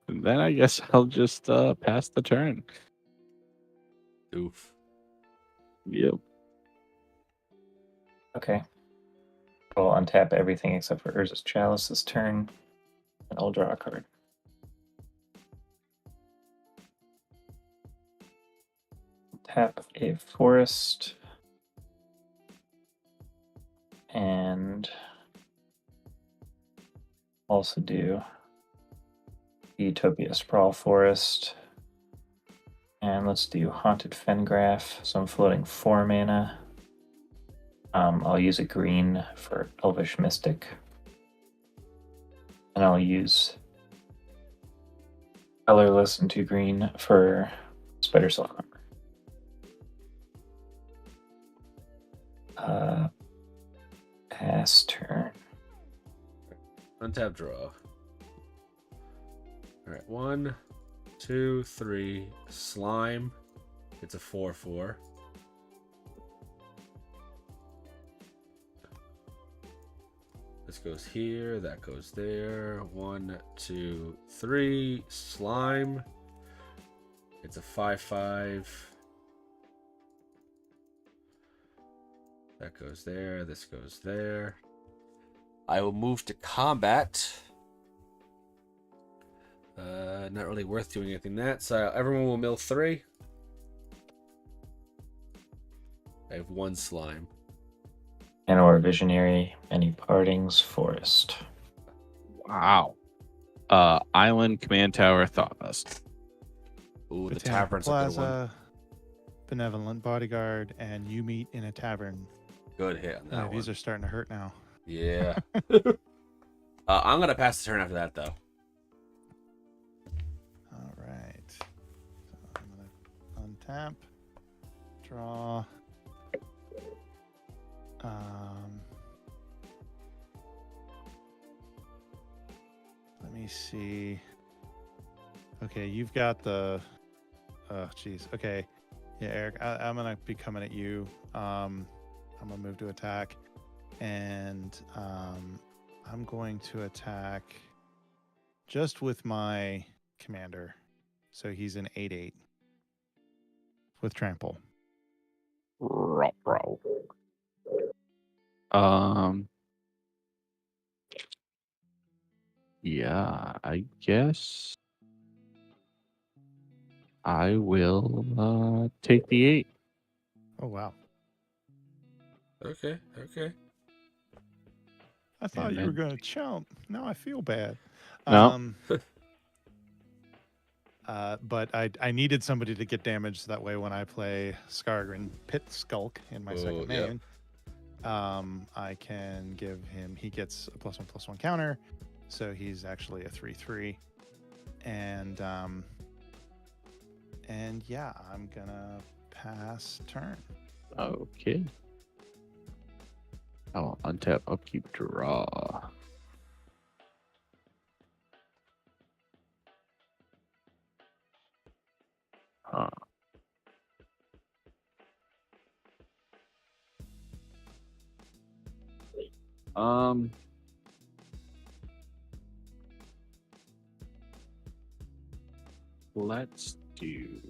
Then I guess I'll just pass the turn. Oof. Yep. Okay. I'll untap everything except for Urza's Chalice this turn, and I'll draw a card. Tap a forest, and also do Utopia Sprawl Forest. And let's do Haunted Fengraf. So I'm floating 4 mana. I'll use a green for Elvish Mystic. And I'll use colorless and 2 green for Spider Silk Armor. Pass turn. Untap draw. Alright, 1, 2, 3. Slime. It's a 4/4. This goes here, that goes there. 1, 2, 3. Slime. It's a 5/5. That goes there, this goes there. I will move to combat. Not really worth doing anything that. So everyone will mill 3. I have 1 slime. Llanowar Visionary, Many Partings, Forest. Wow. Island, Command Tower, Thought Vest. Ooh, the Botanical tavern's a good one. Plaza, Benevolent Bodyguard, and You Meet in a Tavern. Good hit on that Yeah, one. these are starting to hurt now. Yeah. I'm going to pass the turn after that, though. All right. So I'm going to untap, draw. Let me see. Okay, you've got the. Oh, geez. Okay. Yeah, Eric, I'm going to be coming at you. I'm going to move to attack. And I'm going to attack just with my commander. So he's an 8/8 with trample. Yeah, I guess I will take the 8. Oh, wow. Okay. I thought you were then- going to chump. Now I feel bad. No. But I needed somebody to get damage so that way when I play Skargrin Pit Skulk in my second yep. main, I can give him, he gets a +1/+1 counter. So he's actually a 3/3. And yeah, I'm gonna pass turn. Okay. I'll untap, upkeep, draw. Huh. let's do.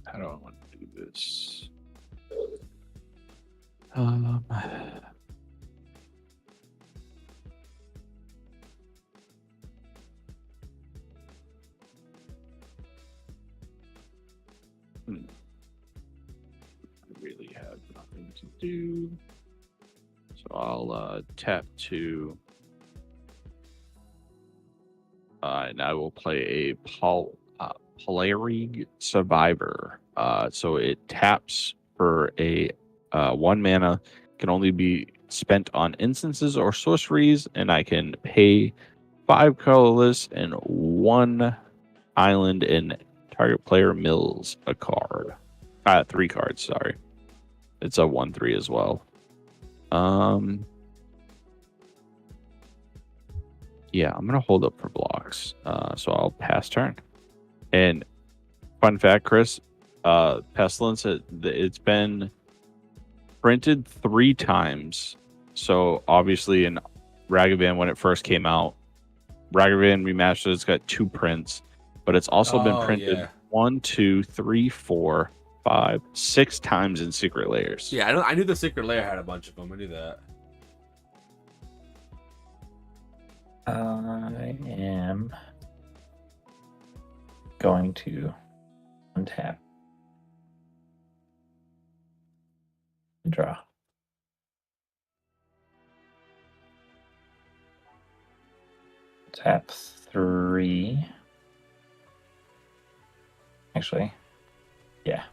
How do I want to do this? I really have nothing to do. So I'll tap 2. And I will play a Polaric Survivor. So it taps for a 1 mana, can only be spent on instances or sorceries, and I can pay 5 colorless and 1 island, and target player mills a card. 3 cards, sorry. It's a 1/3 as well. Yeah, I'm gonna hold up for blocks. So I'll pass turn. And fun fact, Chris, Pestilence, it's been printed 3 times. So obviously in Ragavan when it first came out, Ragavan Remastered, it's got 2 prints, but it's also been printed 1, 2, 3, 4, 5, 6 times in Secret Layers. Yeah, I knew the Secret Lair had a bunch of them. I knew that. I am going to untap and draw. Tap 3. Actually, yeah,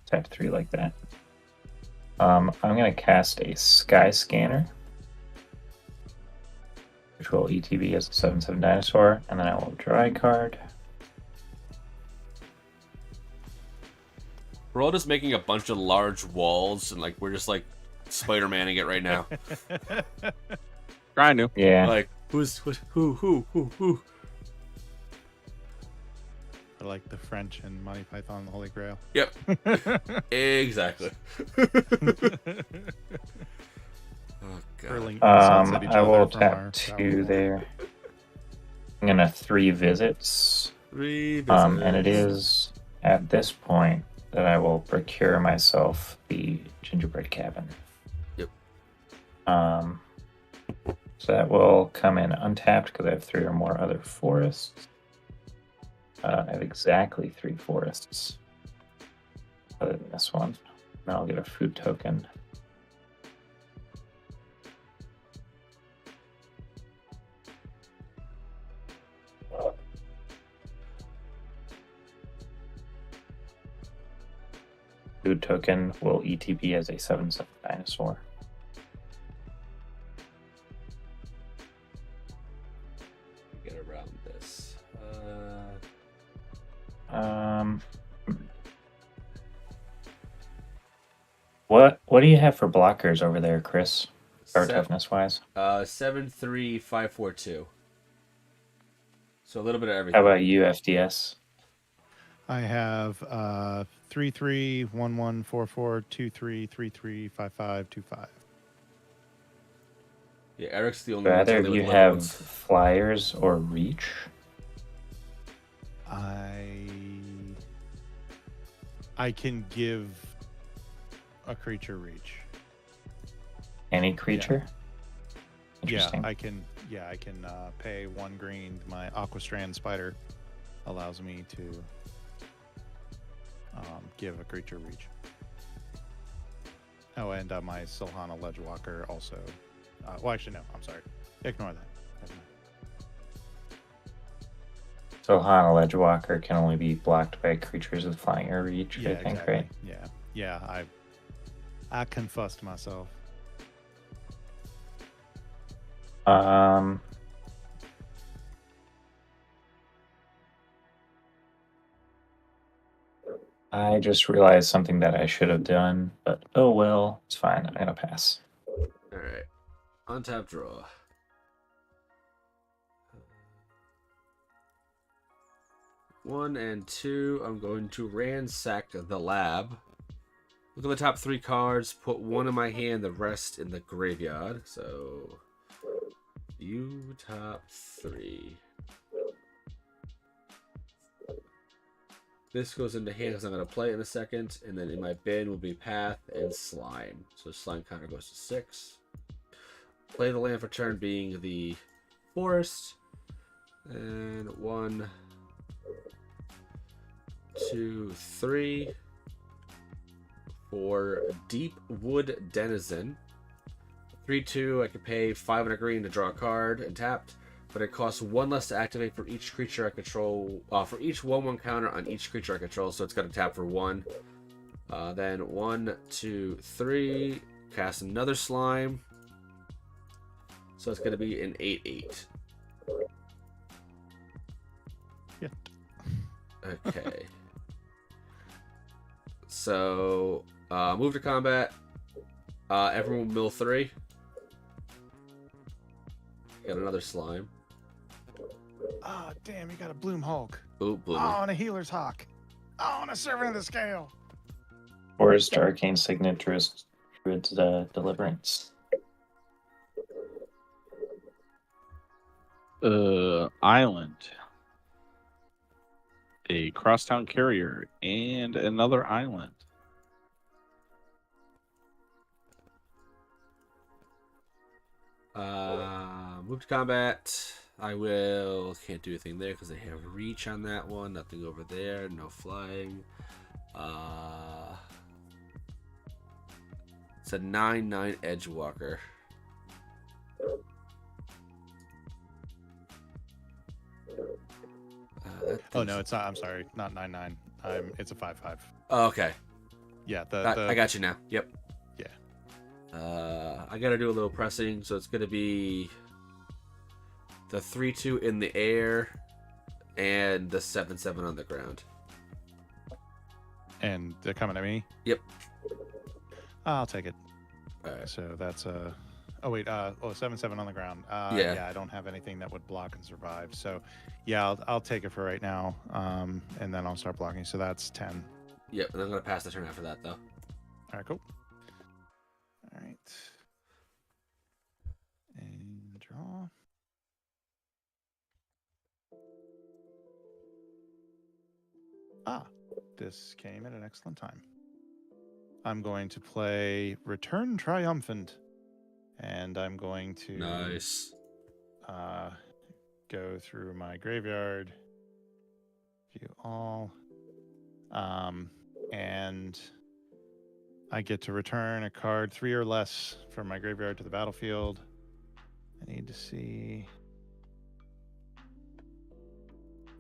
tap 3 like that. I'm going to cast a Sky Scanner, which will ETB as a 7/7 dinosaur, and then I will draw a card. We're all just making a bunch of large walls, and like we're just like Spider-Manning it right now. Trying to. Yeah. Like who? I like the French and Monty Python and the Holy Grail. Yep. Exactly. Oh god. Hurling insults at each I other will from tap our 2 there. I'm gonna 3 visits. Revisit. And it is at this point that I will procure myself the gingerbread cabin. Yep. So that will come in untapped because I have 3 or more other forests. I have exactly 3 forests, other than this one. Then I'll get a food token. Food token will ETB as a 7/7 dinosaur. Get around this. What do you have for blockers over there, Chris? Or toughness wise? 73542. So a little bit of everything. How about you, FDS? I have 33114423335525. Yeah, Eric's the only one Rather with you little have ones. flyers or reach? I can give a creature reach. Any creature? Yeah, Interesting. I can pay 1 green. My Aquastrand Spider allows me to give a creature reach. Oh, and my Silhana Ledgewalker also. Well, actually, no. I'm sorry. Ignore that. Never mind. So Hana Ledgewalker can only be blocked by creatures with flying or reach, Yeah, I think, exactly. right? Yeah. I confussed myself. I just realized something that I should have done, but oh well, it's fine. I'm gonna pass. Alright. Untap draw. 1 and 2. I'm going to ransack the lab. Look at the top 3 cards. Put 1 in my hand, the rest in the graveyard. So, you top 3. This goes into hand because I'm going to play it in a second. And then in my bin will be Path and Slime. So Slime counter goes to 6. Play the land for turn being the Forest. And 1, 2, 3. For Deep Wood Denizen. 3/2, I could pay 5 and a green to draw a card and tapped. But it costs 1 less to activate for each creature I control. For each 1/1 counter on each creature I control, so it's got to tap for 1. Then 1, 2, 3. Cast another Slime. So it's going to be an 8/8. Yeah. Okay. So, move to combat. Everyone will mill 3. Got another Slime. Oh, damn, you got a Bloom Hulk. Ooh, blue. Oh, and a Healer's Hawk. Oh, and a Servant of the Scale. Forest Arcane Signatures, Druid's Deliverance. Island. A crosstown carrier and another island. Move to combat. I will. Can't do anything there because they have reach on that one. Nothing over there. No flying. It's a 9/9 Edgewalker. Oh, no, it's not. I'm sorry. Not 9/9. It's a 5/5. Oh, okay. Yeah, I got you now. Yep. Yeah. I gotta do a little pressing, so it's gonna be the 3/2 in the air and the 7/7 on the ground. And they're coming at me? Yep. I'll take it. All right. So that's a... Oh, wait. 7/7 on the ground. Yeah. Yeah, I don't have anything that would block and survive. So, yeah, I'll take it for right now. And then I'll start blocking. So that's 10. Yep, and I'm gonna pass the turn after that, though. All right, cool. All right. And draw. This came at an excellent time. I'm going to play Return Triumphant. And I'm going to Nice. Go through my graveyard. View all. And I get to return a card 3 or less from my graveyard to the battlefield. I need to see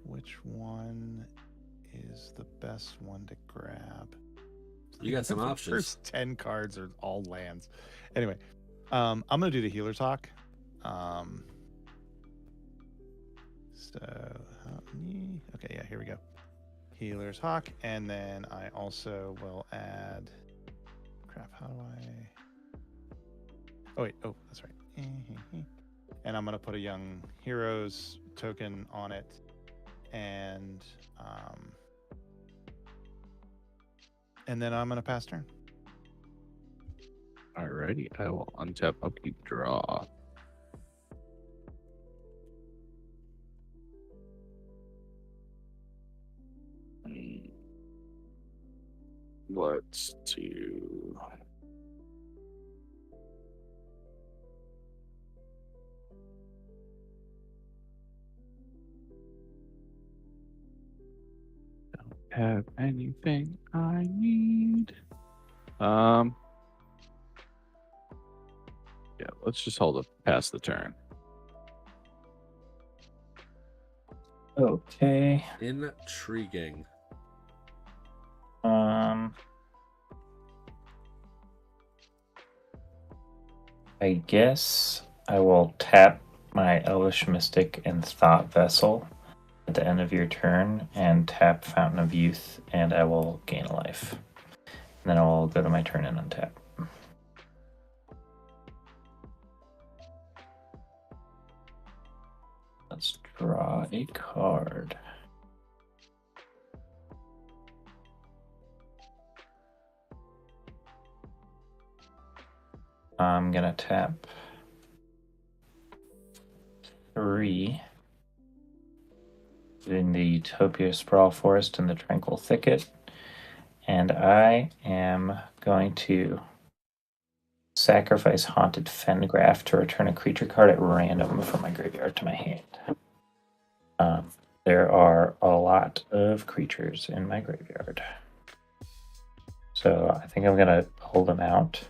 which one is the best one to grab. You got some The options. First 10 cards are all lands. Anyway, I'm gonna do the Healer's Hawk. Okay, yeah, here we go. Healer's Hawk, and then I also will add. Crap, how do I? Oh wait, oh that's right. And I'm gonna put a Young Heroes token on it, and then I'm gonna pass turn. Alrighty, I will untap, upkeep, draw. Let's do. Don't have anything I need. Yeah, let's just hold it past the turn. Okay. Intriguing. I guess I will tap my Elvish Mystic and Thought Vessel at the end of your turn and tap Fountain of Youth, and I will gain a life. And then I will go to my turn and untap. Let's draw a card. I'm gonna tap 3 in the Utopia Sprawl Forest and the Tranquil Thicket, and I am going to sacrifice Haunted Fengraf to return a creature card at random from my graveyard to my hand. There are a lot of creatures in my graveyard, so I think I'm gonna pull them out.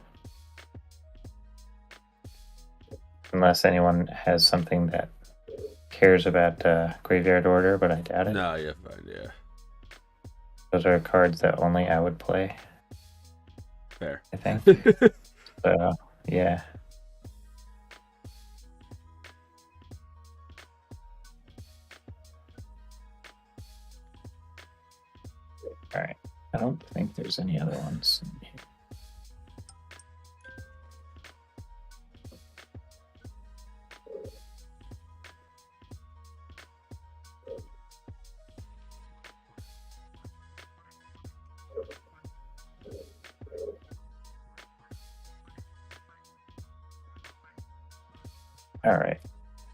Unless anyone has something that cares about graveyard order, but I doubt it. No, you're fine. Yeah, Those are cards that only I would play, fair. I think. So, yeah. All right. I don't think there's any other ones in here. All right.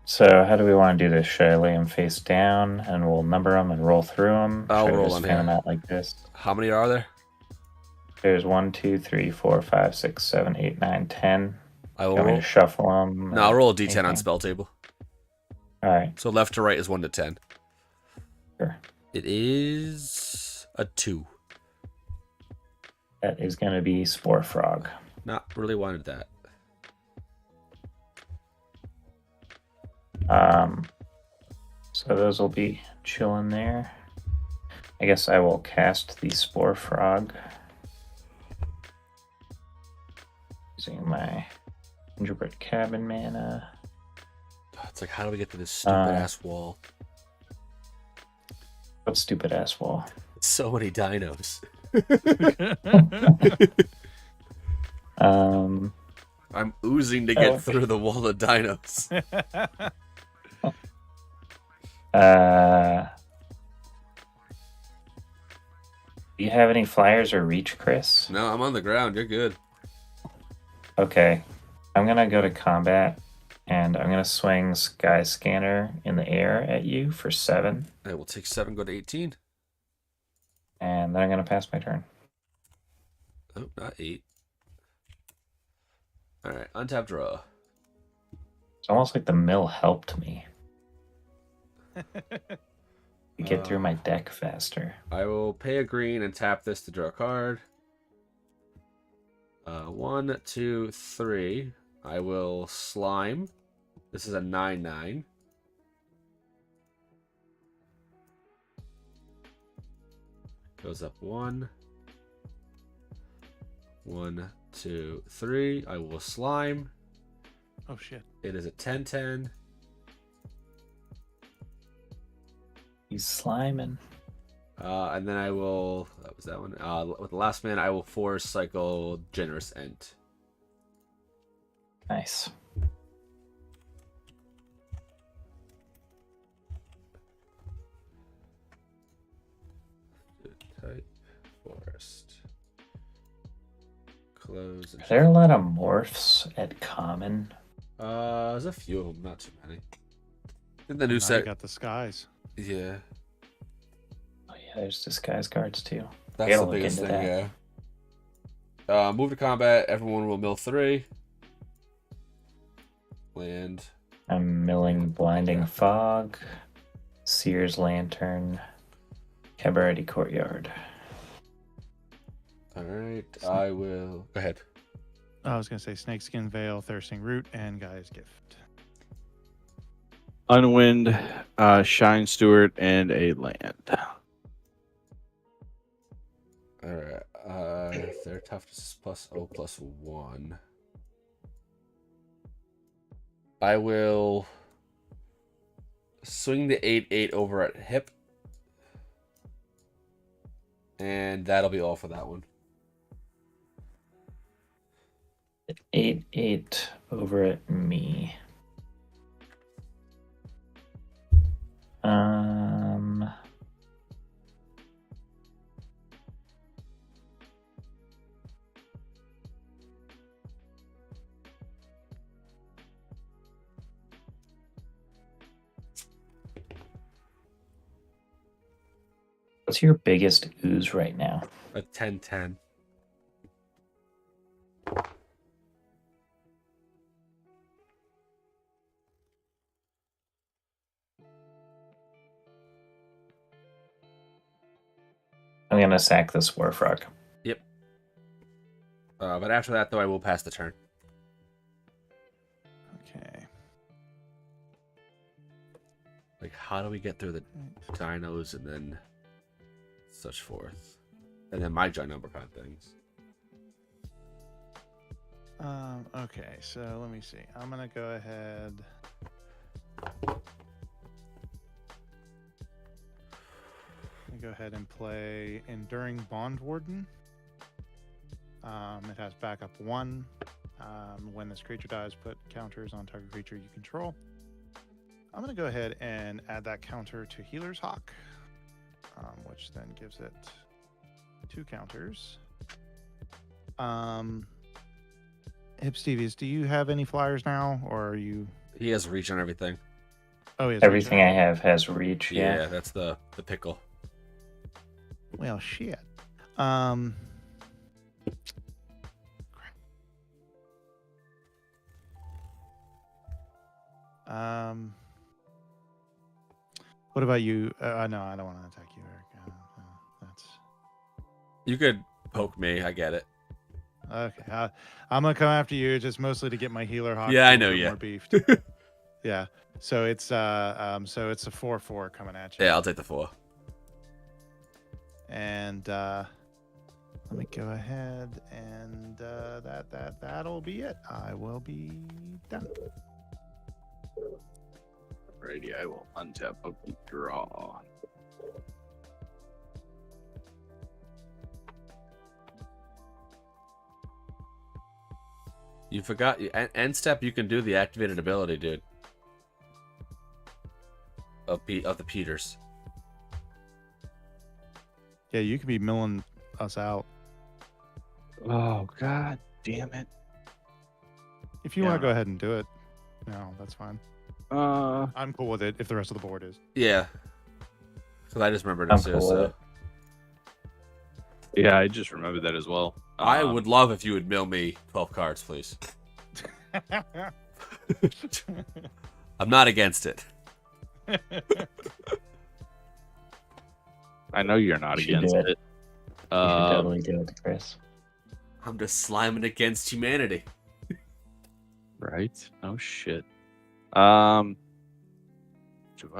So how do we want to do this? Should I lay them face down and we'll number them and roll through them? I'll Should I roll just them fan them here. out like this? How many are there? There's 1, 2, 3, 4, 5, 6, 7, 8, 9, 10. I will Want me roll. to shuffle them? No, I'll roll a d10 on spell table. All right. So left to right is 1 to 10. Sure. It is a 2. That is going to be Spore Frog. Not really wanted that. So those will be chilling there. I guess I will cast the Spore Frog using my Gingerbread Cabin mana. It's like, how do we get to this stupid ass wall? What stupid ass wall? It's so many dinos. I'm oozing to get through the wall of dinos. Do you have any flyers or reach, Chris? No, I'm on the ground. You're good. Okay. I'm going to go to combat, and I'm going to swing Sky Scanner in the air at you for 7. I will take 7, go to 18. And then I'm going to pass my turn. Oh, not 8. All right, untap draw. It's almost like the mill helped me to get through my deck faster. I will pay a green and tap this to draw a card. 1, 2, 3. I will slime. This is a 9/9. Goes up 1. 1, 2, 3. I will slime. Oh shit. It is a 10/10. He's sliming. And then I will. That was that one. With the last man, I will force cycle Generous Ent. Nice. Type forest. Close. Are there a lot of morphs at common? There's a few of them, not too many. In the new Now you set, got the skies. yeah, Oh yeah, there's disguise cards too. that's Gotta the look biggest into thing. Yeah. Move to combat. Everyone will mill 3. Land. I'm milling Blinding Fog, Seer's Lantern, Cabaret Courtyard. All right, I will. Go ahead. I was gonna say Snakeskin Veil, Thirsting Root, and Guy's Gift. Unwind, Shine Steward, and a land. All right. Their toughness is +0/+1. I will swing the 8/8 over at hip, and that'll be all for that one. 8/8 over at me. What's your biggest ooze right now? A 10-10. I'm gonna sack this war frog. Yep. But after that, though, I will pass the turn. Okay. Like, how do we get through the dinos and then such forth? And then my giant number kind of things. Okay, so let me see. I'm gonna go ahead. Go ahead and play Enduring Bond Warden. It has backup 1. When this creature dies, put counters on target creature you control. I'm going to go ahead and add that counter to Healer's Hawk, which then gives it 2 counters. Hip Stevies, do you have any flyers now, or are you? He has reach on everything. Oh, he has Everything reach. I have has reach. Yeah, that's the pickle. Well, shit. What about you? No, I don't want to attack you, Eric. That's. You could poke me. I get it. Okay. I'm gonna come after you, just mostly to get my healer hawk. Yeah, I a know little bit you. More beefed. Yeah. So it's a 4/4 coming at you. Yeah, I'll take the 4. And let me go ahead and that'll be it. I will be done. Alrighty, I will untap a draw. You forgot. End step, you can do the activated ability, dude. Of the Peters. Yeah, you could be milling us out. Oh, god damn it. If you want to go ahead and do it, no, that's fine. I'm cool with it if the rest of the board is. Yeah. Because I just remembered I'm it too. cool with So it. Yeah, I just remembered that as well. I would love if you would mill me 12 cards, please. I'm not against it. I know you're not You should against do it. it. You should totally do it, Chris. I'm just sliming against humanity. Right? No shit. Do I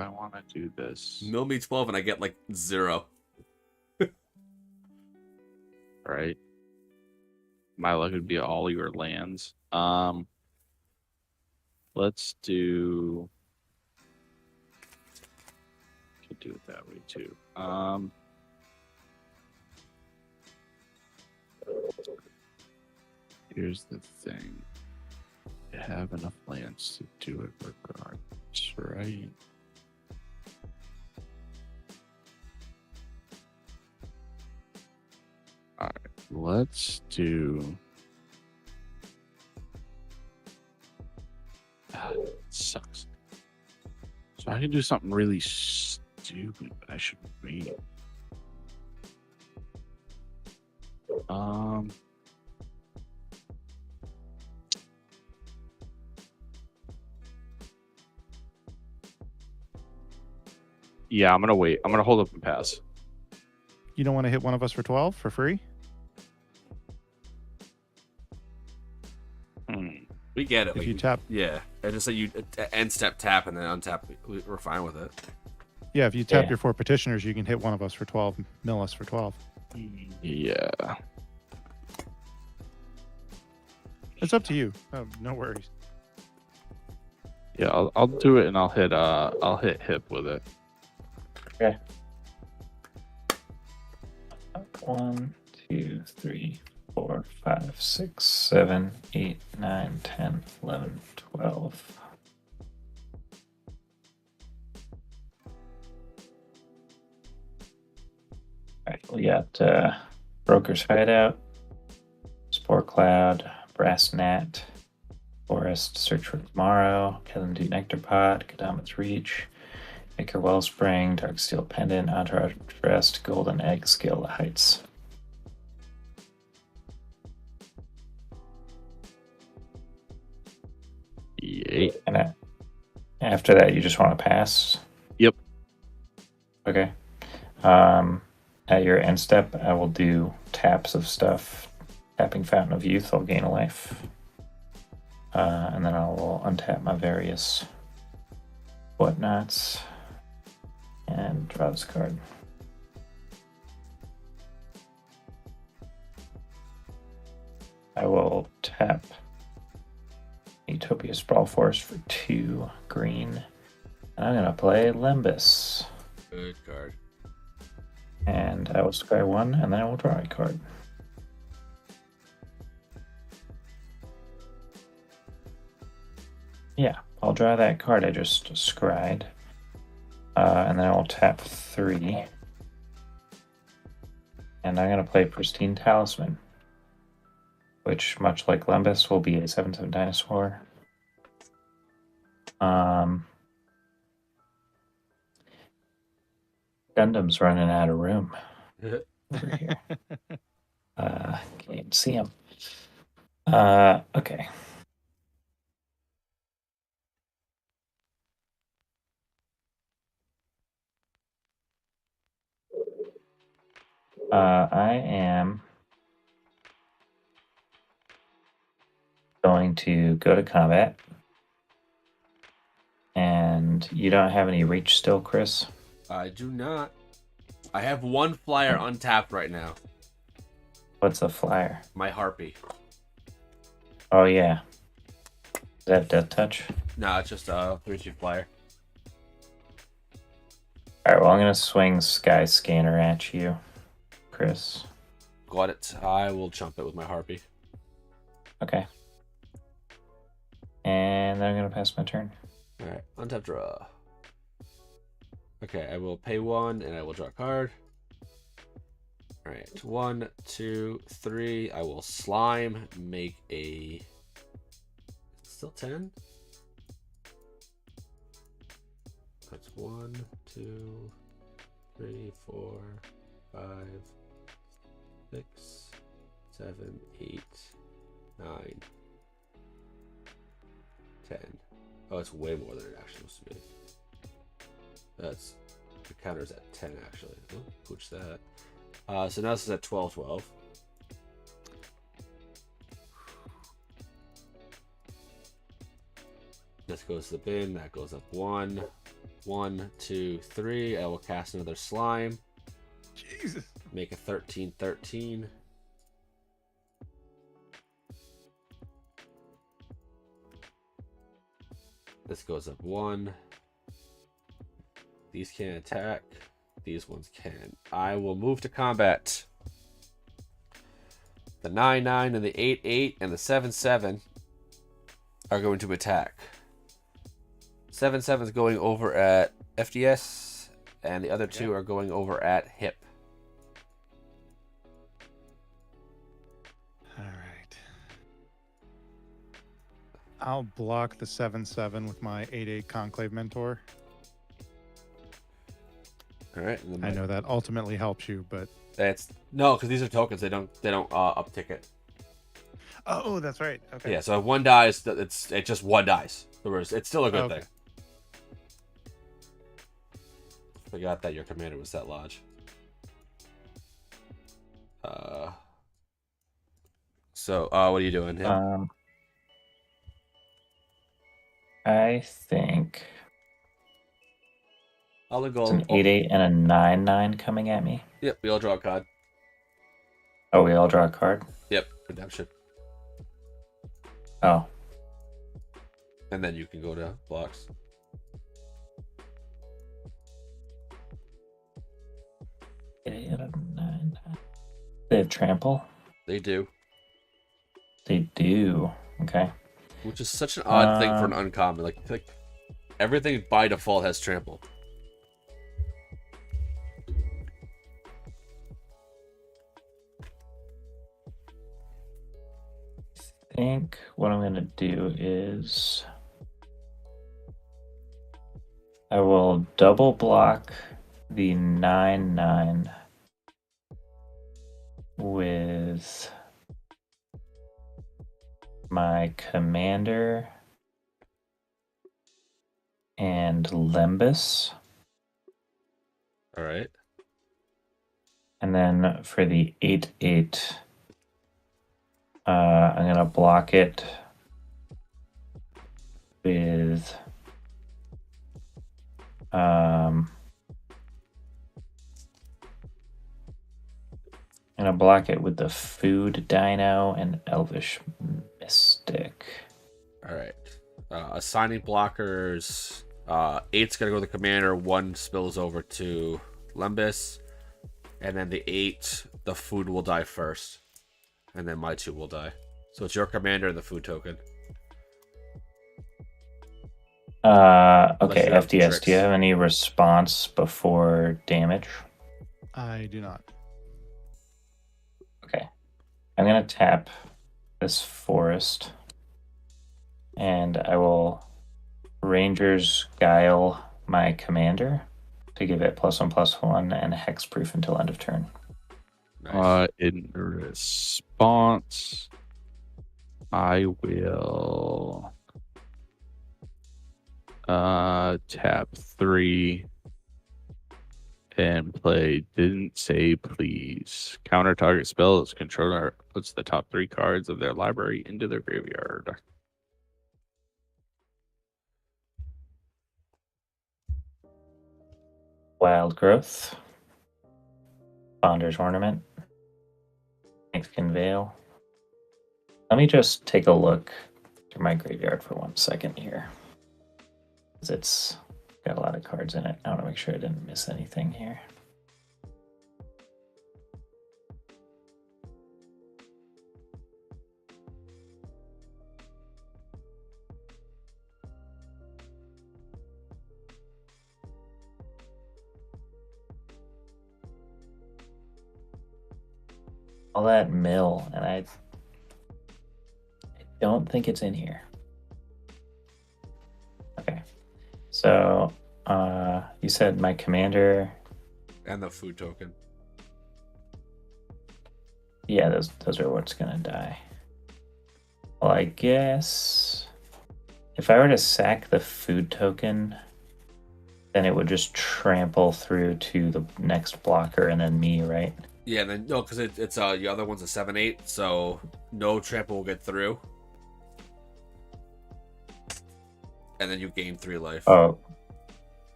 want to do this? Mill me 12 and I get like 0. Right. My luck would be all your lands. Let's do. Could do it that way too. Here's the thing. You have enough lands to do it regardless, right? All right, let's do. It sucks. So I can do something really stupid, but I should wait. Yeah, I'm gonna wait. I'm gonna hold up and pass. You don't want to hit one of us for 12 for free? We get it. If you tap. Yeah. I just say you end step tap and then untap. We're fine with it. Yeah, if you tap your 4 petitioners, you can hit one of us for 12, mill us for 12. Yeah. It's up to you. Oh, no worries. Yeah, I'll do it and I'll hit hip with it. Okay. 1, 2, 3, 4, 5, 6, 7, 8, 9, 10, 11, 12. Alright, we got Broker's Hideout, Spore Cloud, Brass Gnat, Forest, Search for Tomorrow, Kellendu Nectar Pod, Kadamit's Reach, Maker Wellspring, Dark Steel Pendant, Entourage Rest, Golden Egg, Scale the Heights. Yay. And after that, you just want to pass? Yep. Okay. At your end step, I will do taps of stuff. Tapping Fountain of Youth, I'll gain a life. And then I will untap my various whatnots and draw this card. I will tap Utopia Sprawl Force for 2 green. And I'm going to play Lembus. Good card. And I will scry 1, and then I will draw a card. Yeah, I'll draw that card I just scried. And then I will tap 3. And I'm going to play Pristine Talisman, which, much like Lembus, will be a 7/7 dinosaur. Gundam's running out of room over here. Can't see him. Okay. I am going to go to combat. And you don't have any reach still, Chris? I do not. I have 1 flyer untapped right now. What's a flyer? My Harpy. Oh, yeah. Is that Death Touch? No, it's just a 3/2 flyer. Alright, well, I'm going to swing Sky Scanner at you, Chris. Got it. I will jump it with my Harpy. Okay. And then I'm going to pass my turn. Alright, untap draw. Okay, I will pay 1 and I will draw a card. Alright, 1, 2, 3. I will slime, make a. Still 10? That's 1, 2, 3, 4, 5, 6, 7, 8, 9, 10. Oh, it's way more than it actually was to be. That's the counter's at 10 actually. Oh, pooch that. So now this is at 12/12. This goes to the bin. That goes up 1, 1, 2, 3. I will cast another slime. Jesus. Make a 13/13. This goes up 1. These can't attack. These ones can. I will move to combat. The 9/9 and the 8/8 and the 7/7 are going to attack. 7/7 is going over at FDS, and the other 2 are going over at HIP. All right. I'll block the 7/7 with my 8/8 Conclave Mentor. All right. And then I know that ultimately helps you, but that's no, because these are tokens. They don't uptick it. oh, that's right. Okay. Yeah. So if 1 dies, it's just 1 dies. It's still a good Okay. thing. Forgot that your commander was that large. So what are you doing here? I think I'll it's go. an 8/8 and a 9/9 coming at me. Yep, we all draw a card. Oh, we all draw a card? Yep, redemption. Oh. And then you can go to blocks. They have trample? They do. They do. Okay. Which is such an odd thing for an uncommon. Like everything by default has trample. I think what I'm going to do is I will double block the 9/9 with my commander and Lembus. All right. And then for the 8/8, I'm gonna block it with I'm gonna block it with the Food Dino and Elvish Mystic. All right. Assigning blockers. 8's gonna go to the commander. 1 spills over to Lembus, and then the 8, the food will die first, and then my 2 will die. So it's your commander and the food token. Okay, you have FDS, do you tricks. have any response before damage? I do not. Okay. I'm gonna tap this forest, and I will Ranger's Guile my commander to give it +1/+1 and hexproof until end of turn. Nice. In response, I will tap 3 and play Didn't Say Please. Counter target spell. Its controller puts the top 3 cards of their library into their graveyard. Wild Growth, Bonder's Ornament, Mexican Veil. Let me just take a look through my graveyard for 1 second here, because it's got a lot of cards in it. I want to make sure I didn't miss anything here. All that mill, and I don't think it's in here. Okay, so you said my commander. And the food token. Yeah, those are what's gonna die. Well, I guess if I were to sack the food token, then it would just trample through to the next blocker and then me, right? Yeah, and then no, because it's the other one's a 7/8, so no trample will get through. And then you gain 3 life. Oh,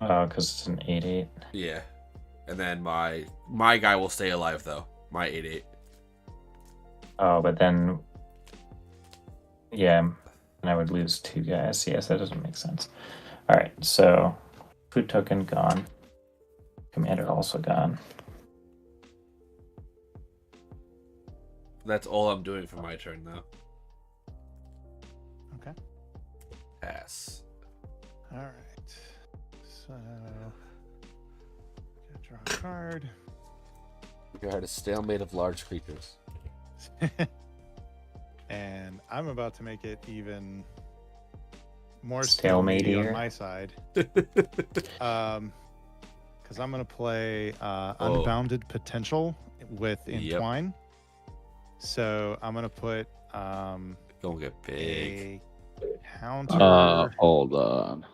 because it's an 8/8. Yeah. And then my guy will stay alive though. My 8/8. Oh, but then, yeah, and I would lose 2 guys. Yes, that doesn't make sense. All right, so food token gone. Commander also gone. That's all I'm doing for my turn now. Okay. Pass. All right. So, gotta draw a card. You had a stalemate of large creatures. And I'm about to make it even more Stalemate stalemate on here. my side. Because I'm going to play Unbounded Potential with Entwine. So I'm going to put Don't get big. a counter. Hold on.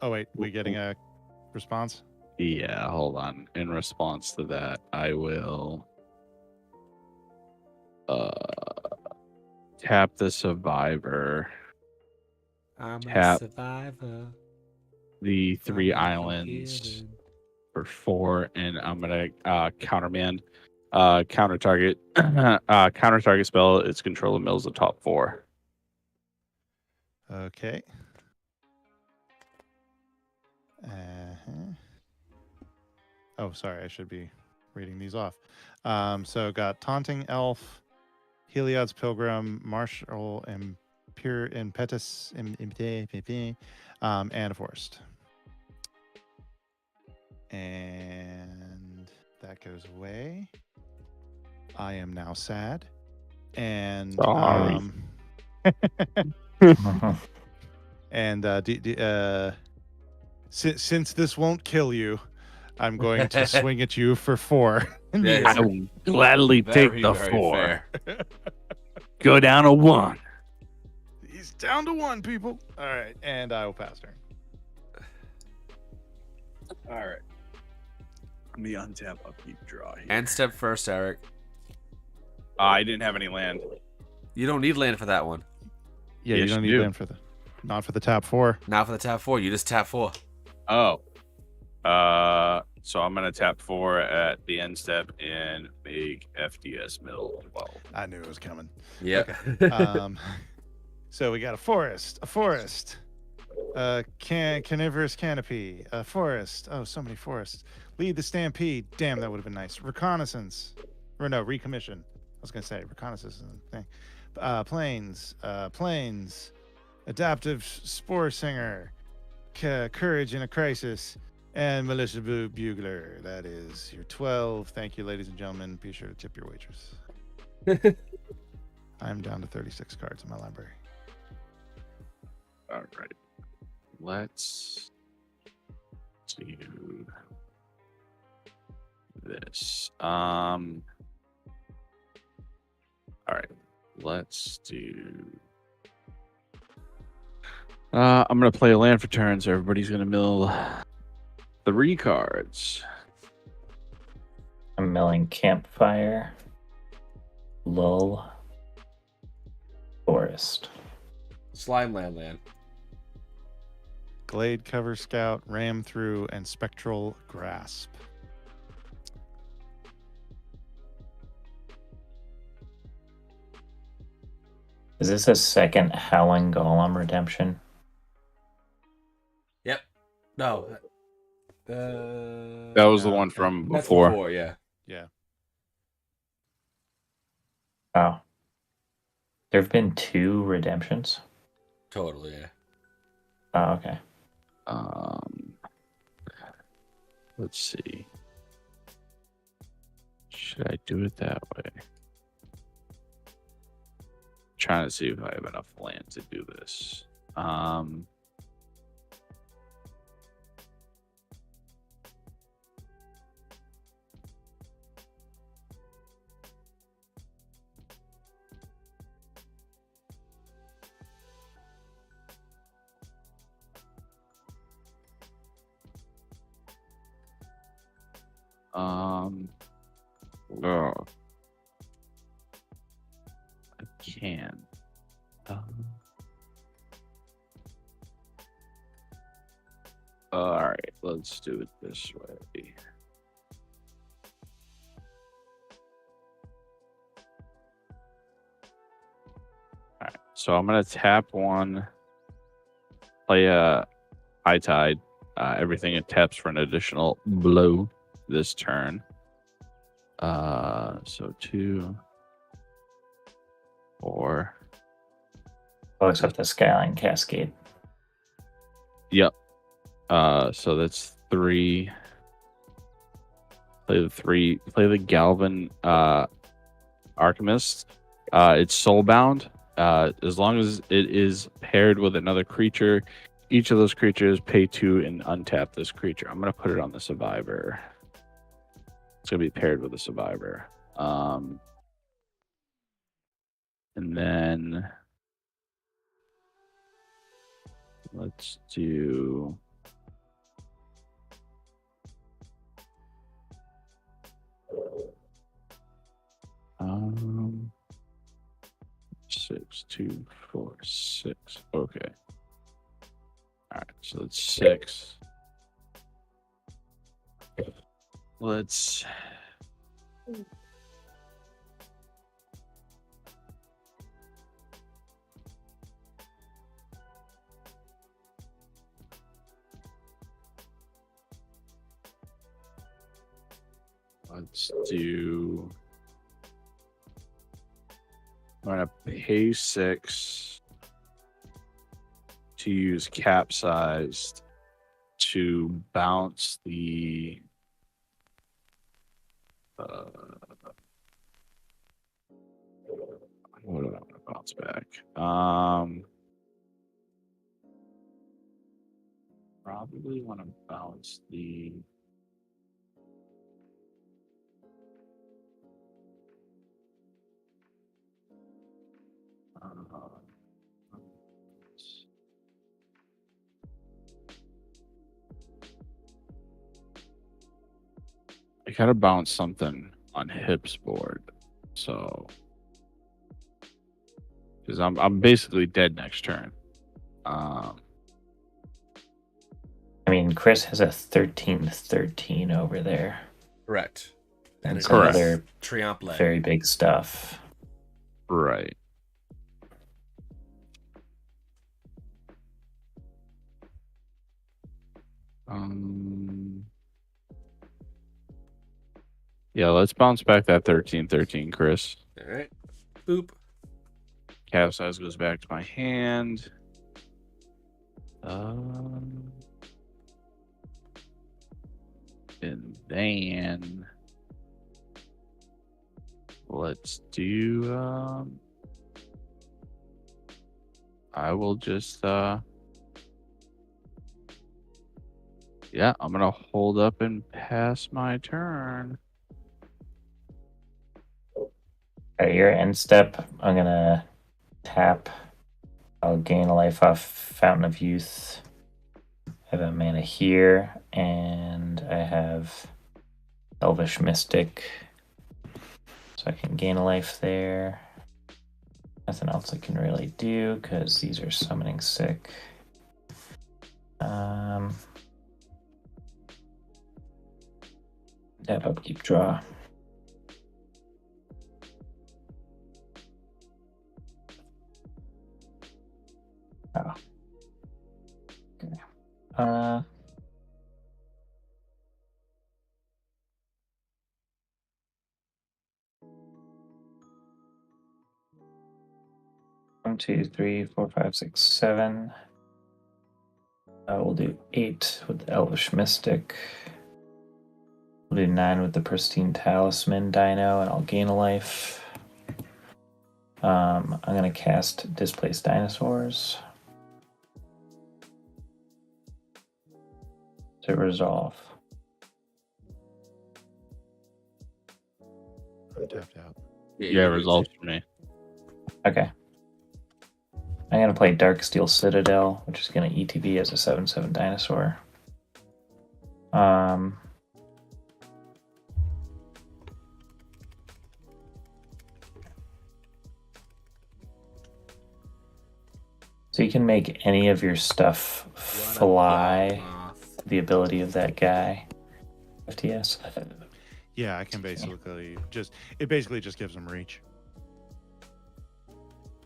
Oh, wait. We getting a response? Yeah, hold on. In response to that, I will tap the survivor, I'm Tap. a survivor. the 3 I'm islands healing. for 4, and I'm gonna countermand counter target counter target spell. Its controller mills the top 4. Okay. Uh-huh. Oh, sorry. I should be reading these off. So got Taunting Elf, Heliod's Pilgrim, Martial Impetus, and a Forest. And that goes away. I am now sad. And Sorry. and Since this won't kill you, I'm going to swing at you for 4. in the Yeah, air. it's I will gladly take very, the very 4. fair. Go down to 1. He's down to 1, people. All right, and I will pass turn. All right. Let me untap upkeep draw here. And step first, Eric. I didn't have any land. You don't need land for that one. Yeah, Yes, you don't you need do. land for not for the tap 4. Not for the tap 4. You just tap 4. Oh. So I'm gonna tap 4 at the end step and make FDS mill 12. I knew it was coming. Yep. So we got a forest, carnivorous canopy, a forest. Oh, so many forests. Lead the stampede. Damn, that would have been nice. Reconnaissance, or no, recommission. I was gonna say reconnaissance is a thing. Plains, adaptive spore singer, courage in a crisis, and militia bugler. That is your 12. Thank you, ladies and gentlemen. Be sure to tip your waitress. I'm down to 36 cards in my library. All right. Let's do this. All right. Let's do. I'm gonna play a land for turn, so everybody's gonna mill 3 cards. I'm milling campfire, lull, forest. Slime land. Glade cover scout, ram through, and spectral grasp. Is this a second Howling Golem redemption? Yep. No. That was the one from That's before. before, yeah. Yeah. Oh. There have been 2 redemptions? Totally, yeah. Oh, okay. Let's see. Should I do it that way? Trying to see if I have enough land to do this. Oh, I can. All right, let's do it this way. All right, so I'm gonna tap 1, play a high tide. Everything it taps for an additional blow this turn. So 2, 4. Oh, except the Skyline Cascade. Yep. So that's 3. Play the 3. Play the Galvan Archimist. It's soulbound. As long as it is paired with another creature, each of those creatures pay 2 and untap this creature. I'm gonna put it on the survivor. It's gonna be paired with a survivor. And then let's do. Um, 6, 2, 4, 6. Okay. All right, so that's 6. Let's. Let's do. I'm gonna pay 6 to use capsized to bounce the. What do I want to bounce back? Probably want to bounce the. I gotta bounce something on Hip's board, so because I'm basically dead next turn. I mean, Chris has a 13-13 over there. Correct. And And it some Correct. is other Triomple. very big stuff. Right. Yeah, let's bounce back that 13-13, Chris. All right. Boop. Cap size goes back to my hand. And then let's do I will just yeah, I'm gonna hold up and pass my turn. At your end step, I'm gonna tap. I'll gain a life off Fountain of Youth. I have a mana here, and I have Elvish Mystic. So I can gain a life there. Nothing else I can really do because these are summoning sick. Tap up, keep draw. Oh. Okay. 1, 2, 3, 4, 5, 6, 7. We'll do 8 with the Elvish Mystic. We'll do 9 with the Pristine Talisman Dino, and I'll gain a life. I'm going to cast Displace Dinosaurs to resolve. I'm tapped out. Yeah, results for me. Okay. I'm going to play Darksteel Citadel, which is going to ETB as a 7/7 dinosaur. So you can make any of your stuff fly. The ability of that guy. FTS. Yeah, I can basically it basically just gives them reach.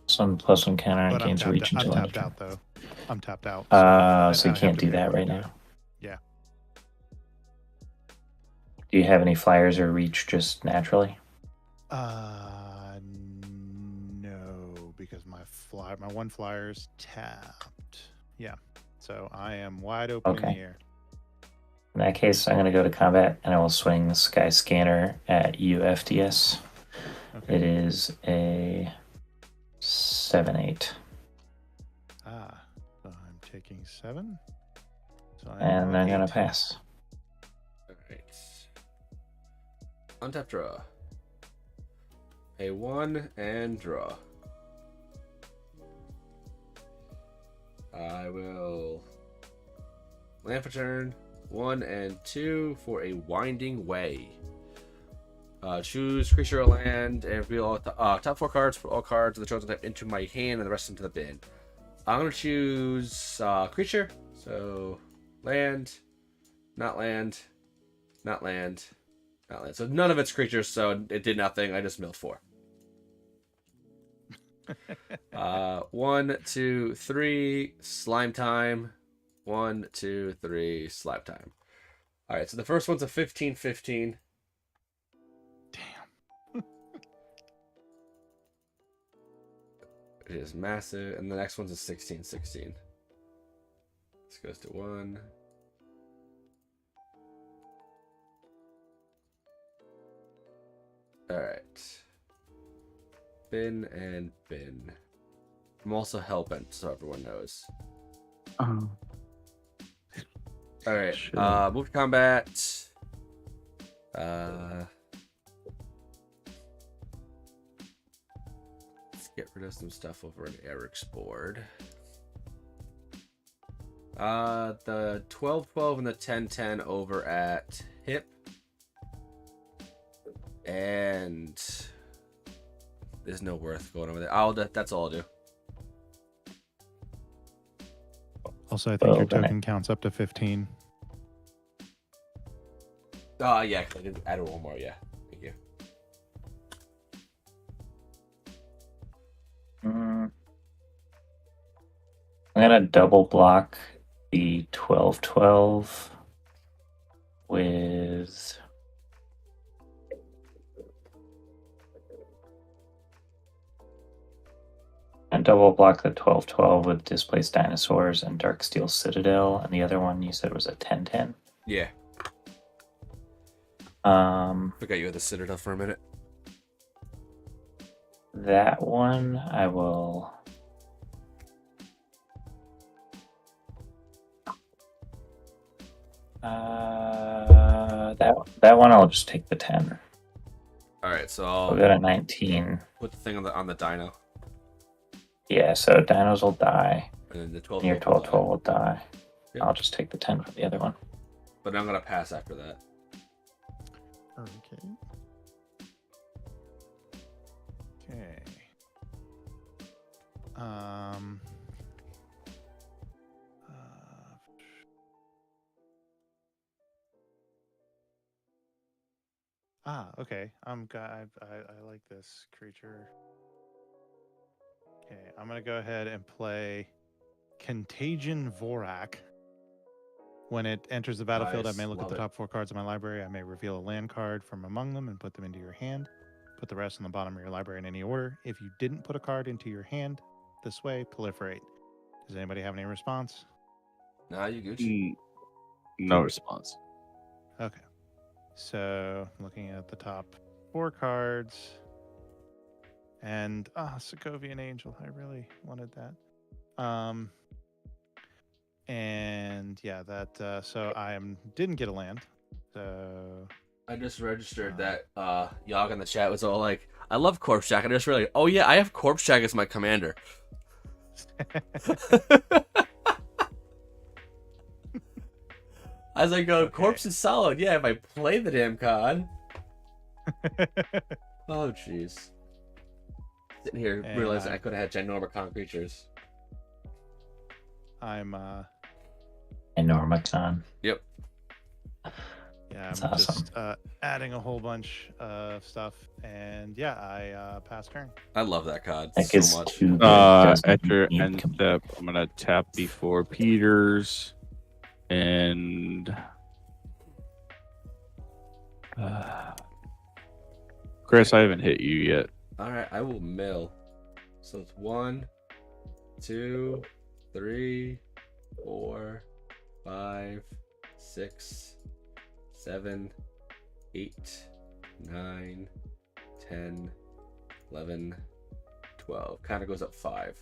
Some +1 counter and But I'm gains reach tapped, until I'm end of tapped turn. out though. I'm tapped out. So you I have can't to do be that able to right do now. it. Yeah. Do you have any flyers or reach just naturally? No, because my one flyer's tapped. Yeah. So I am wide open in Okay. the air. In that case, I'm going to go to combat and I will swing Sky Scanner at you, FTS. Okay. It is a 7/8. So I'm taking 7. So And I'm going to 8. pass. Alright. Untap draw. A 1 and draw. I will land for turn 1 and 2 for a Winding Way. Choose creature or land and reveal top 4 cards for all cards of the chosen type into my hand and the rest into the bin. I'm going to choose creature. So land, not land, not land, not land. So none of it's creatures, so it did nothing. I just milled 4. 1, 2, 3, slime time. 1, 2, 3, slime time. All right, so the first one's a 15/15. Damn. It is massive, and the next one's a 16/16. This goes to 1. All right. Bin and bin. I'm also hellbent, so everyone knows. All right. Shit. Move to combat. Let's get rid of some stuff over at Eric's board. The 12-12 and the 10-10 over at Hip. And there's no worth going over there. That's all I'll do. Also, I think your then token counts up to 15. Yeah, I did add one more, yeah. Thank you. I'm gonna double block the 12-12 with and double block the 12-12 with Displaced Dinosaurs and Darksteel Citadel, and the other one you said was a 10-10. Yeah. Forgot you had the Citadel for a minute. That one I will. That one I'll just take the 10. All right, so I'll I'll go to 19. put the thing on the dino, Yeah, so dinos will die, and then the 12. and your 12-12 will die. Yep. I'll just take the 10 for the other one. But I'm gonna pass after that. Okay. Okay. Okay. I like this creature. Okay, I'm gonna go ahead and play Contagion Vorak. When it enters the battlefield, Nice, I may look at love the it. top 4 cards of my library. I may reveal a land card from among them and put them into your hand. Put the rest on the bottom of your library in any order. If you didn't put a card into your hand this way, proliferate. Does anybody have any response? Nah, you Gucci. No response. Okay. So, looking at the top 4 cards. And, Sokovian Angel. I really wanted that. And yeah, that so I didn't get a land. So I just registered that Yogg in the chat was all like, I love Corpse Jack. I just realized, oh yeah, I have Corpse Jack as my commander. As I go, Corpse is solid. Yeah, if I play the damn card. Oh jeez. Sitting here And realizing I could have had ginormous creatures. I'm Enormicon. Yep. yeah, That's I'm awesome. just adding a whole bunch of stuff, and yeah, I pass turn. I love that card That so gets much. too good. Doesn't At your need end com- step, I'm gonna tap before Peters, and Chris, I haven't hit you yet. All right, I will mill. So it's 1, 2, 3, 4, 5, 6, 7, 8, 9, 10, 11, 12. Kind of goes up 5.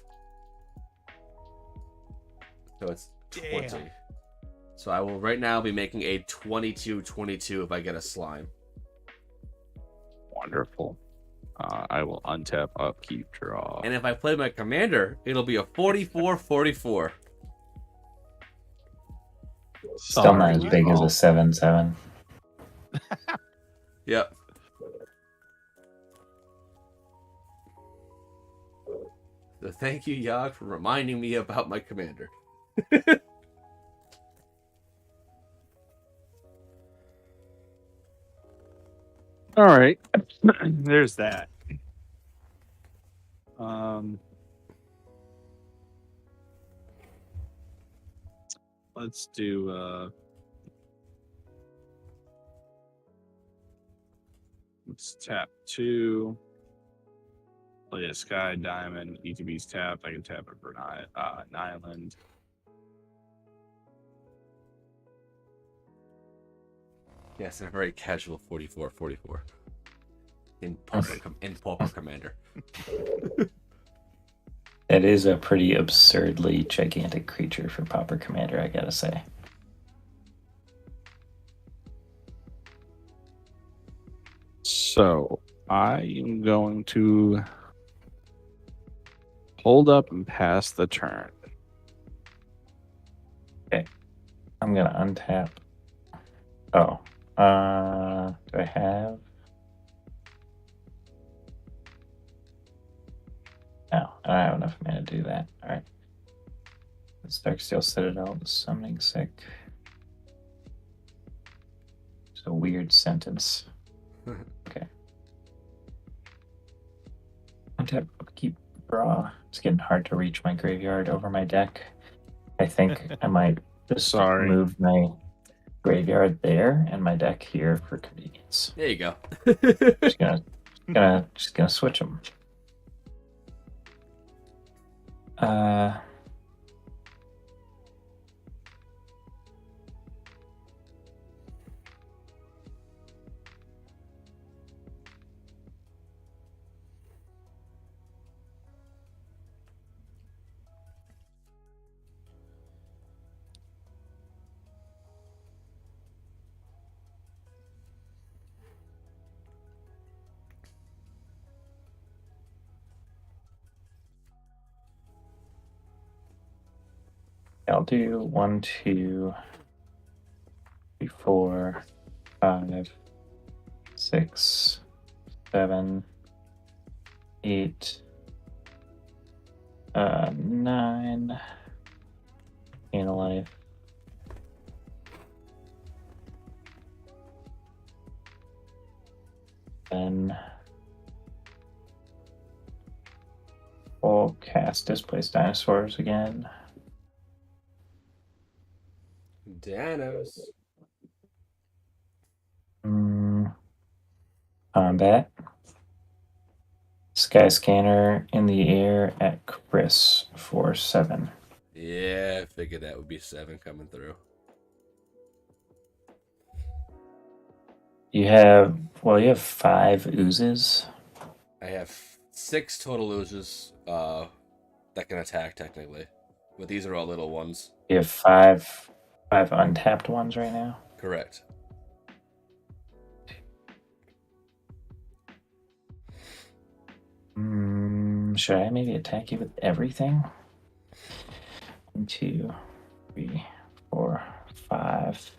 So it's 20. Damn. So I will right now be making a 22-22 if I get a slime. Wonderful. I will untap, upkeep, draw. And if I play my commander, it'll be a 44-44. Still not as big as a 7/7. Yep. So thank you, Yogg, for reminding me about my commander. All right. There's that. Let's do let's tap 2. Play a Sky Diamond. ETB's tapped. I can tap it for an island. Yes, a very casual 44-44. In Pauper Commander. It is a pretty absurdly gigantic creature for Pauper Commander, I gotta say. So I am going to hold up and pass the turn. I'm gonna untap. Oh, do I have? No, I don't have enough mana to do that. All right. Let's Darksteel Citadel, the summoning sick. It's a weird sentence. Okay. Untap, keep draw. It's getting hard to reach my graveyard over my deck. I think I might just Sorry. move my graveyard there and my deck here for convenience. There you go. Just gonna switch them. I'll do 1, 2, 3, 4, 5, 6, 7, 8, 9, gain a life. Then we'll cast Displaced Dinosaurs again. Danos. Combat. Sky Scanner in the air at Chris for 7. Yeah, I figured that would be 7 coming through. You have 5 oozes. I have 6 total oozes that can attack technically, but these are all little ones. You have 5 untapped ones right now. Correct. Should I maybe attack you with everything? 1, 2, 3, 4, 5.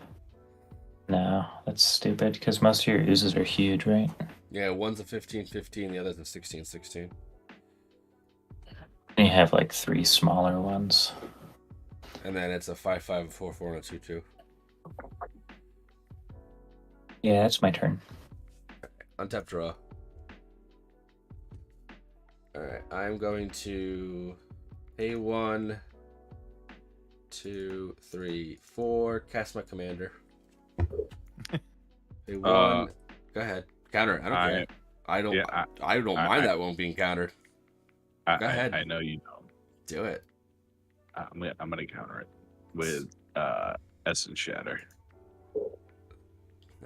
No, that's stupid because most of your oozes are huge, right? Yeah, one's a 15-15, the other's a 16-16. And you have like 3 smaller ones. And then it's a 5-5, a 4-4, and a 2-2. Yeah, that's my turn. Untap draw. Alright, I'm going to pay 1, 2, 3, 4, cast my commander. Pay 1. Go ahead. Counter. I don't care. I don't mind that one being countered. Go ahead. I know you don't. Do it. I'm gonna counter it with Essence Shatter.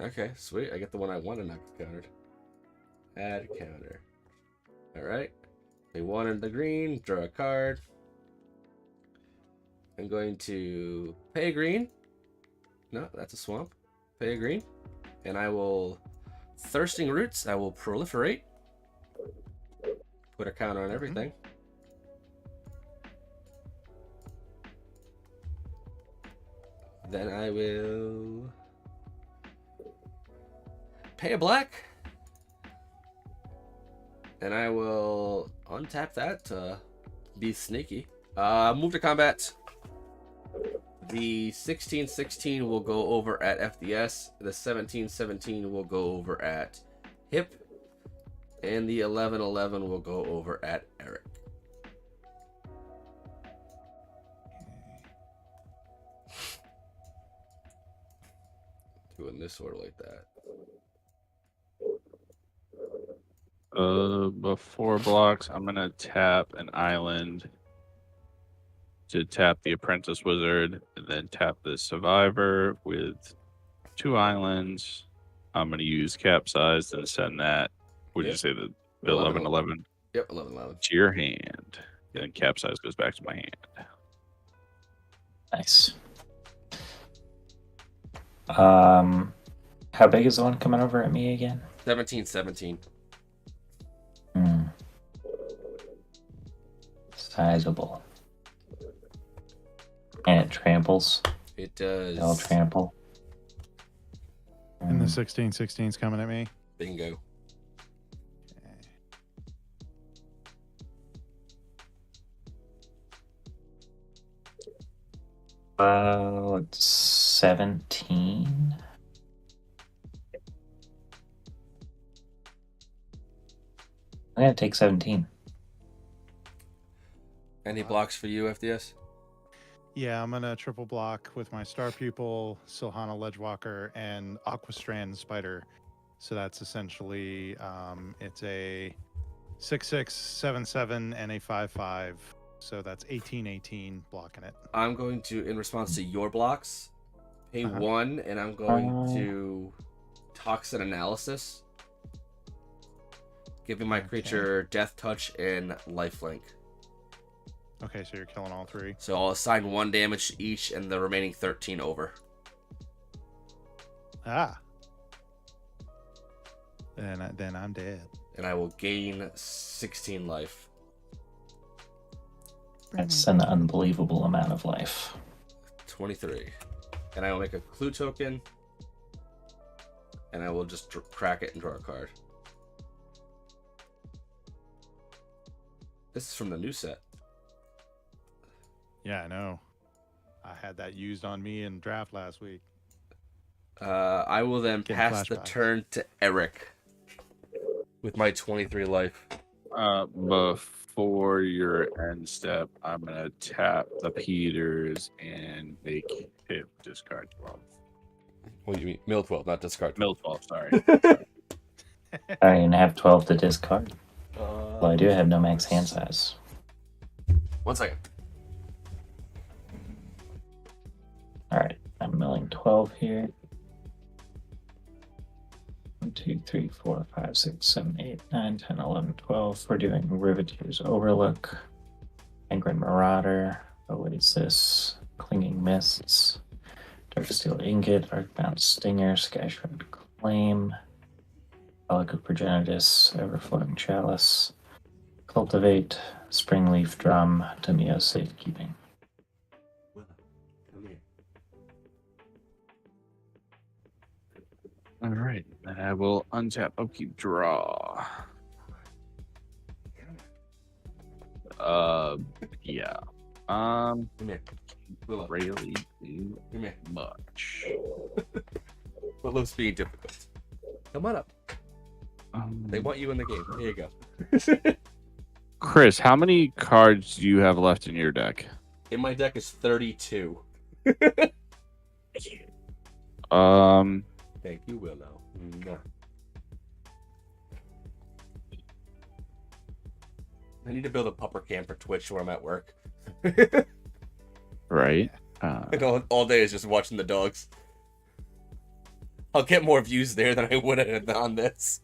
Okay, sweet. I get the one I want and not countered. Add counter. Alright. Pay 1 in the green, draw a card. I'm going to pay a green. No, that's a swamp. Pay a green. And I will Thirsting Roots, I will proliferate. Put a counter on everything. Then I will pay a black. And I will untap that to be sneaky. Move to combat. The 16-16 will go over at FDS. The 17-17 will go over at Hip. And the 11-11 will go over at Eric. Doing this order like that. Before blocks, I'm gonna tap an island to tap the Apprentice Wizard, and then tap the Survivor with 2 islands. I'm gonna use Capsized and send that. Would you say the 11-11? Yep, 11-11. To your hand. And then Capsized goes back to my hand. Nice. How big is the one coming over at me again? 17. Hmm. Sizable. And it tramples. It does. They'll trample. And the Hmm. 16/16's coming at me. Bingo. It's 17. I'm gonna take 17. Any blocks for you, FDS? Yeah, I'm gonna triple block with my Star Pupil, Silhana Ledgewalker, and Aquastrand Spider. So that's essentially it's a 6/6, 7/7, and a 5/5. So that's 18/18 blocking it. I'm going to, in response to your blocks, pay Uh-huh. 1, and I'm going to Toxin Analysis, giving my Okay. creature Death Touch and Lifelink. Okay, so you're killing all three. So I'll assign 1 damage to each, and the remaining 13 over. Ah. Then I'm dead. And I will gain 16 life. That's an unbelievable amount of life. 23. And I will make a clue token. And I will just crack it and draw a card. This is from the new set. Yeah, I know. I had that used on me in draft last week. I will then Getting pass the flashbacks. turn to Eric with my 23 life. Before your end step, I'm gonna tap the Peters and make him discard 12. What do you mean? Mill 12, not discard. Mill 12, sorry. I don't even have 12 to discard. Well, I do have no max hand size. 1 second. Alright, I'm milling 12 here. 1, 2, 3, 4, 5, 6, 7, 8, 9, 10, 11, 12. We're doing Riveteer's Overlook, Angry Marauder. Oh, what is this? Clinging Mists, Darksteel Ingot, Arcbound Stinger, Skyshroud Claim, Relic of Progenitus, Everflowing Chalice, Cultivate, Springleaf Drum, Tamiyo Safekeeping. All right, then I will untap upkeep draw. Yeah. Come here. Willow. Really do Come here. much. Willow's being difficult. Come on up. They want you in the game. Here you go. Chris, how many cards do you have left in your deck? In my deck is 32. Thank you, Willow. Mwah. I need to build a pupper cam for Twitch where I'm at work. Right. And all day is just watching the dogs. I'll get more views there than I would on this.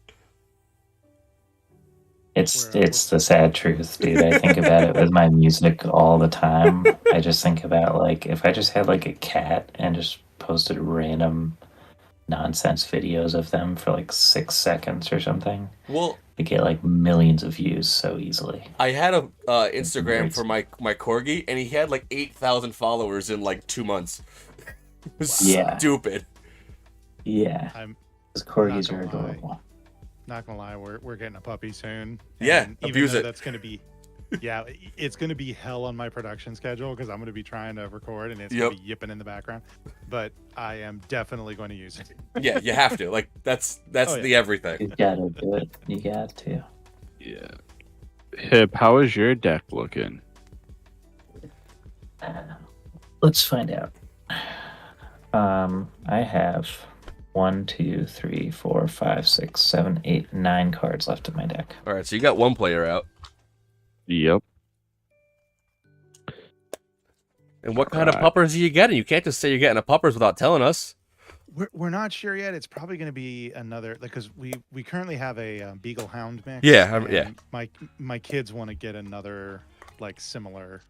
It's the sad truth, dude. I think about it with my music all the time. I just think about, like, if I just had like a cat and just posted random nonsense videos of them for like 6 seconds or something, Well, to get like millions of views so easily. I had a Instagram for my corgi, and he had like 8,000 followers in like 2 months. It was Yeah. stupid. Yeah, I'm those corgis Not are gonna lie. adorable. not gonna lie, we're getting a puppy soon. Yeah, and even abuse though it. That's gonna be, yeah, it's gonna be hell on my production schedule because I'm gonna be trying to record and it's Yep. gonna be yipping in the background. But I am definitely going to use it. Yeah, you have to. Like that's Oh, yeah. the everything. You gotta do it. You got to. Yeah. Hip, how is your deck looking? Let's find out. I have 1, 2, 3, 4, 5, 6, 7, 8, 9 cards left in my deck. All right, so you got one player out. Yep. And what kind of Right. puppers are you getting? You can't just say you're getting a puppers without telling us. We're not sure yet. It's probably going to be another, because we currently have a Beagle Hound mix. Yeah, yeah. and my kids want to get another like similar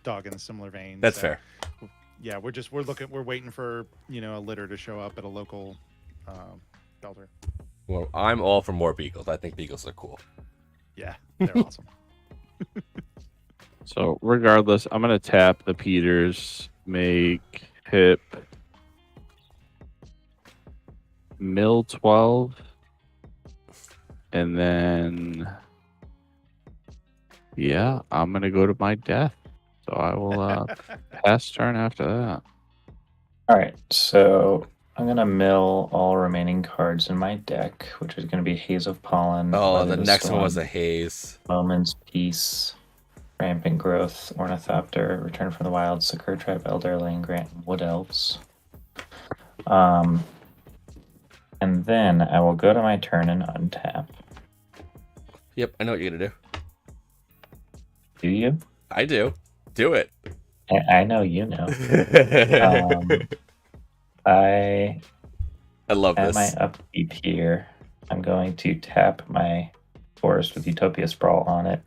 dog in a similar vein. That's so, fair. Yeah, we're waiting for a litter to show up at a local shelter. Well, I'm all for more beagles. I think beagles are cool. Yeah, they're awesome. So regardless, I'm gonna tap the Peters, make hip mill 12, and then yeah, I'm gonna go to my death. So I will pass turn after that. All right, so I'm gonna mill all remaining cards in my deck, which is gonna be Haze of Pollen. Oh, Weather the the next one was Storm, a haze. Moment's Peace, Rampant Growth, Ornithopter, Return from the Wild, Sakura Tribe, Elder, Land Grant, and Wood Elves. And then I will go to my turn and untap. Yep, I know what you're gonna do. Do you? I do. Do it. I know you know. I love at this. my upkeep here, I'm going to tap my forest with Utopia Sprawl on it.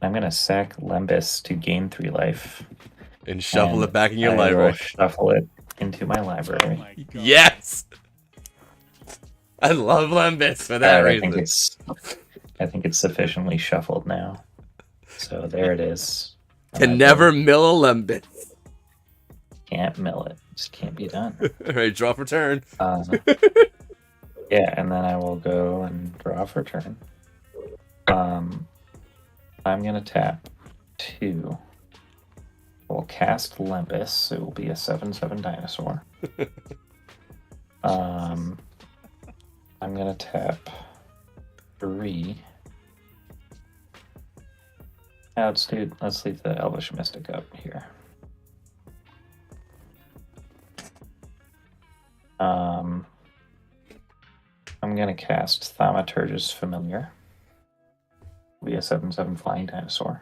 I'm going to sack Lembas to gain 3 life. And shuffle it back in your I library. will shuffle it into my library. Oh my God. Yes! I love Lembas for that Alright, reason. I think it's sufficiently shuffled now. So there it is. Can never mill a Lembas. Can't mill it. Just can't be done. Alright, draw for turn. Yeah, and then I will go and draw for turn. I'm gonna tap 2. We'll cast Lembas. It will be a 7/7 dinosaur. I'm gonna tap 3. Let's leave the Elvish Mystic up here. I'm gonna cast Thaumaturge's Familiar. It'll be a 7/7 flying dinosaur.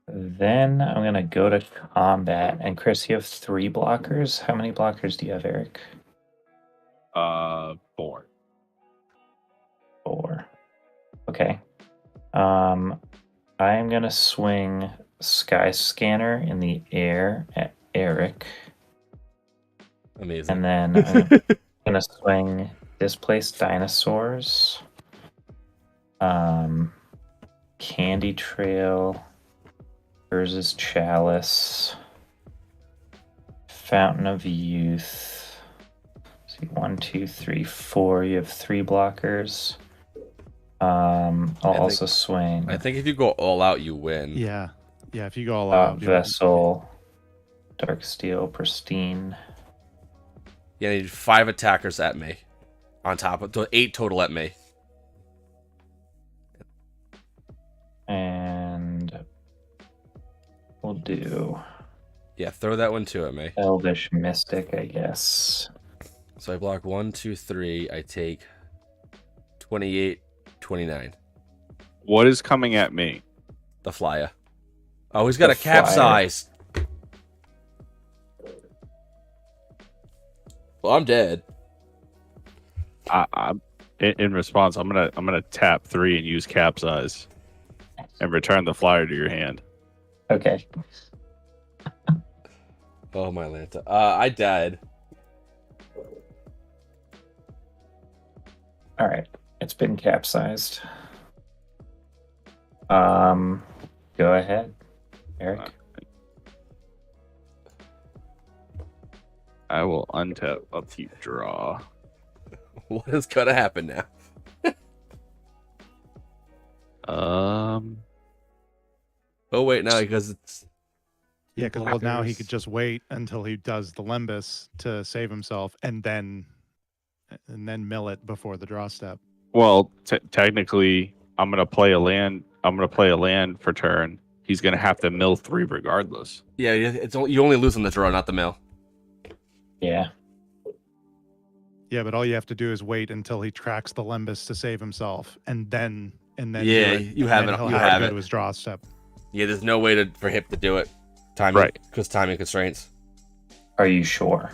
Then I'm gonna go to combat. And Chris, you have 3 blockers. How many blockers do you have, Eric? 4. 4. Okay. I am gonna swing Sky Scanner in the air at Eric. Amazing. And then I'm gonna swing Displaced Dinosaurs. Candy Trail. Urza's Chalice. Fountain of Youth. Let's see, 1, 2, 3, 4. You have 3 blockers. I'll also swing. I think if you go all out, you win. Yeah. Yeah, if you go all out. Vessel. Dark Steel. Pristine. Yeah, I need 5 attackers at me. On top of 8 total at me. And we'll do Yeah, throw that one too at me. Elvish Mystic, I guess. So I block 1, 2, 3. I take 28, 29. What is coming at me? The flyer. Oh, he's got The a capsize. Well, I'm dead. In response, I'm gonna tap 3 and use capsize, and return the flyer to your hand. Okay. Oh my Lanta. I died. All right. It's been capsized. Go ahead, Eric. I will untap upkeep draw. What is gonna happen now? Oh wait, no, because it's Yeah, because well, now he blockers. could just wait until he does the Lembas to save himself, and then mill it before the draw step. Well, technically, I'm gonna play a land. I'm gonna play a land for turn. He's gonna have to mill 3 regardless. Yeah, it's only, you only lose on the draw, not the mill. Yeah. Yeah, but all you have to do is wait until he tracks the Lembas to save himself, and then Yeah, do it, you and have then it. he'll You have to have go it. to his draw step. Yeah, there's no way for him to do it. Timing, Right. Because timing constraints. Are you sure?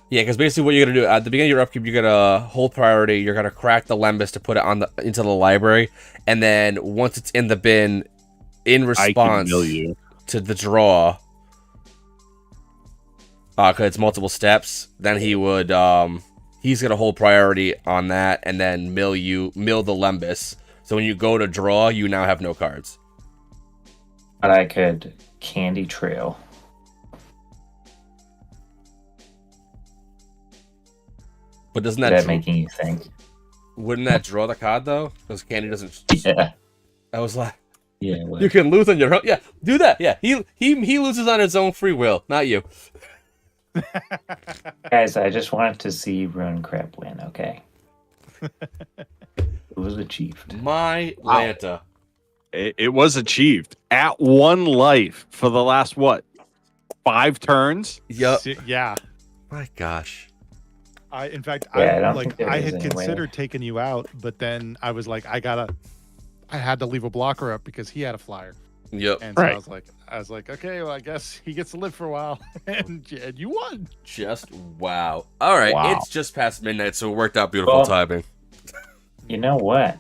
Yeah, because basically what you're gonna do at the beginning of your upkeep, you're gonna hold priority. You're gonna crack the Lembas to put it on into the library, and then once it's in the bin, in I can response mill you. to the draw, 'cause it's multiple steps, then he would he's gonna hold priority on that and then mill the Lembus. So when you go to draw, you now have no cards. But I could Candy Trail. But doesn't Is that that making you think? wouldn't that draw the card though? Because Candy doesn't. Yeah. I was like, Yeah. you can lose on your own. Yeah, do that. Yeah, he loses on his own free will, not you. Guys, I just wanted to see Ruin Crap win, okay? It was achieved. My Wow. Lanta. It was achieved at 1 life for the last, what, 5 turns? Yep. Yeah. My gosh. In fact, Yeah, I don't like think there I is had any way. considered taking you out, but then I was like, I had to leave a blocker up because he had a flyer, Yep. and so Right. I was like, okay, well, I guess he gets to live for a while, and you won. Just wow. All right, Wow. it's just past midnight, so it worked out beautiful Well- timing. You know what?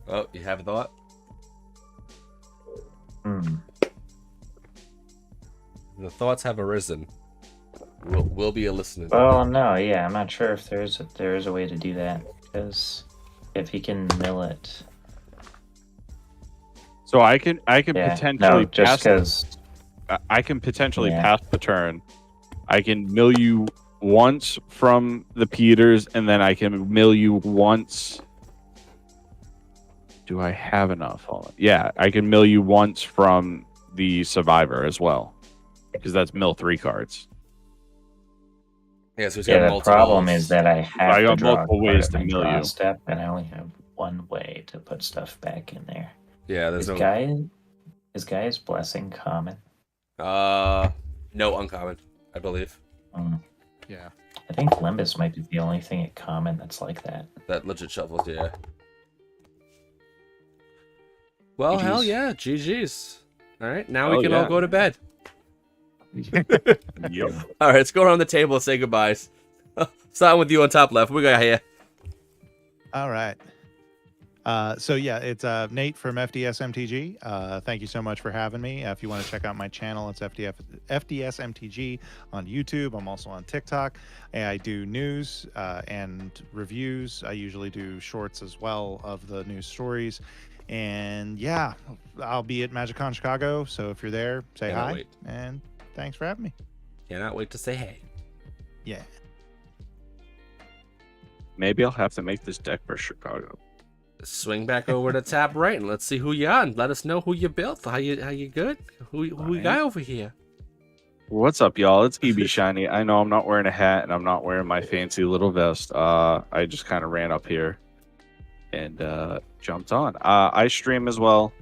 Oh, you have a thought? The thoughts have arisen. We'll be a listener. Well, no, yeah, I'm not sure if there is a way to do that, because if he can mill it, So I can yeah, potentially no, just pass. because, I can potentially Yeah. pass the turn. I can mill you once from the Peters, and then I can mill you once. Do I have enough? Hold on. Yeah, I can mill you once from the Survivor as well, because that's mill 3 cards. Yeah, so he's got yeah, the multiple. problem is that I have I to got draw multiple a card ways at to my mill draw you. step, and I only have one way to put stuff back in there. Yeah, there's Is no. Guy's Blessing common? No uncommon, I believe. Yeah. I think Limbus might be the only thing at common that's like that. That legit shuffles, yeah. Well, hell GGs. yeah, GG's. All right, now Oh, we can all yeah. go to bed. Yep. All right, let's go around the table and say goodbyes. Starting with you on top left. What we got here? All right. So yeah, it's Nate from FDSMTG. Thank you so much for having me. If you want to check out my channel, it's FDSMTG on YouTube. I'm also on TikTok. I do news and reviews. I usually do shorts as well of the news stories. And yeah, I'll be at MagicCon Chicago. So if you're there, say Cannot hi. wait. And thanks for having me. Cannot wait to say hey. Yeah. Maybe I'll have to make this deck for Chicago. Swing back over to top right and let's see who you on. Let us know who you built. How you good? Who you got over here? What's up, y'all? It's EB Shiny. I know I'm not wearing a hat and I'm not wearing my fancy little vest. I just kind of ran up here and jumped on. I stream as well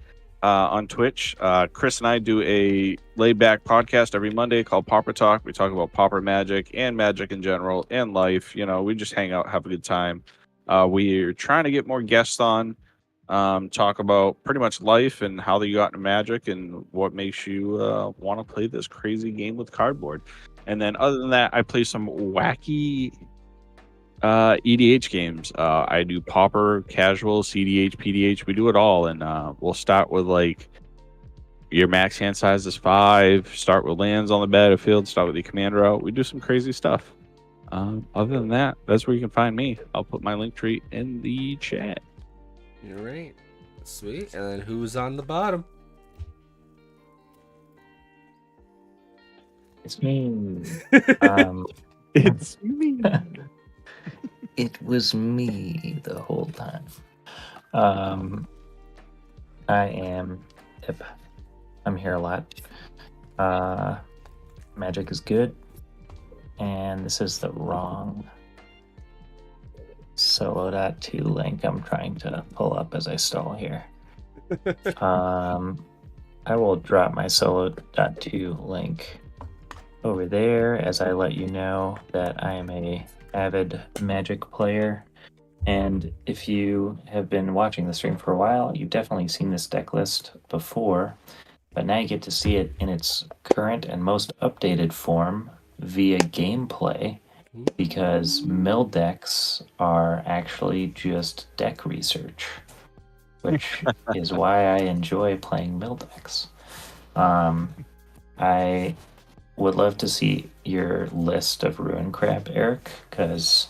on Twitch. Chris and I do a laid-back podcast every Monday called Pauper Talk. We talk about Pauper magic and magic in general and life. You know, we just hang out, have a good time. We're trying to get more guests on, talk about pretty much life and how they got into magic and what makes you want to play this crazy game with cardboard. And then other than that, I play some wacky EDH games. I do Pauper, Casual, CDH, PDH. We do it all. And we'll start with like your max hand size is 5. Start with lands on the battlefield. Start with the commander out. We do some crazy stuff. Other than that, that's where you can find me. I'll put my link tree in the chat. All right. Sweet. And then who's on the bottom? It's me. It's me. It was me the whole time. I am hip. I'm here a lot. Magic is good. And this is the wrong solo.2 link I'm trying to pull up as I stall here. I will drop my solo.2 link over there as I let you know that I am a avid Magic player. And if you have been watching the stream for a while, you've definitely seen this deck list before, but now you get to see it in its current and most updated form via gameplay, because mill decks are actually just deck research, which is why I enjoy playing mill decks. I would love to see your list of ruin crab, Eric, because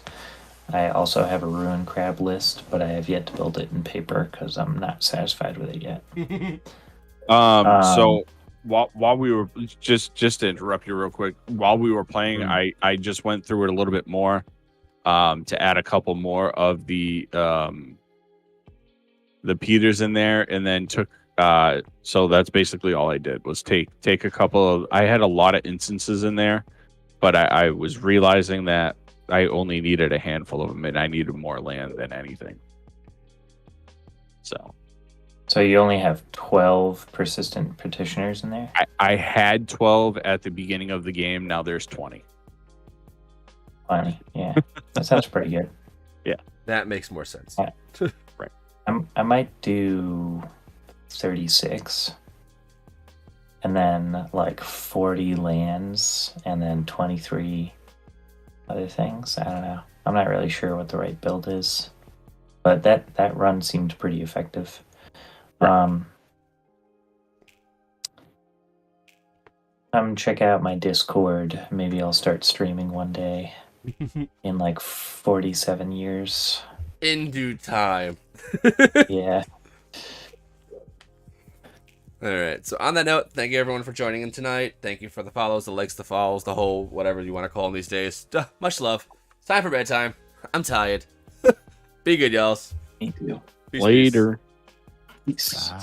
I also have a ruin crab list, but I have yet to build it in paper because I'm not satisfied with it yet. So while we were just to interrupt you real quick, while we were playing, I just went through it a little bit more to add a couple more of the Peters in there, and then took so that's basically all I did was take a couple of. I had a lot of instances in there, but I was realizing that I only needed a handful of them, and I needed more land than anything. So you only have 12 persistent petitioners in there? I had 12 at the beginning of the game. Now there's 20. 20, yeah. That sounds pretty good. Yeah. That makes more sense. Right. I might do 36. And then like 40 lands and then 23 other things. I don't know. I'm not really sure what the right build is. But that run seemed pretty effective. Check out my Discord. Maybe I'll start streaming one day in like 47 years. In due time. Yeah. All right. So on that note, thank you everyone for joining in tonight. Thank you for the follows, the likes, the follows, the whole whatever you want to call them these days. Much love. It's time for bedtime. I'm tired. Be good, y'all. Me too. Peace, Later. Peace. Ah.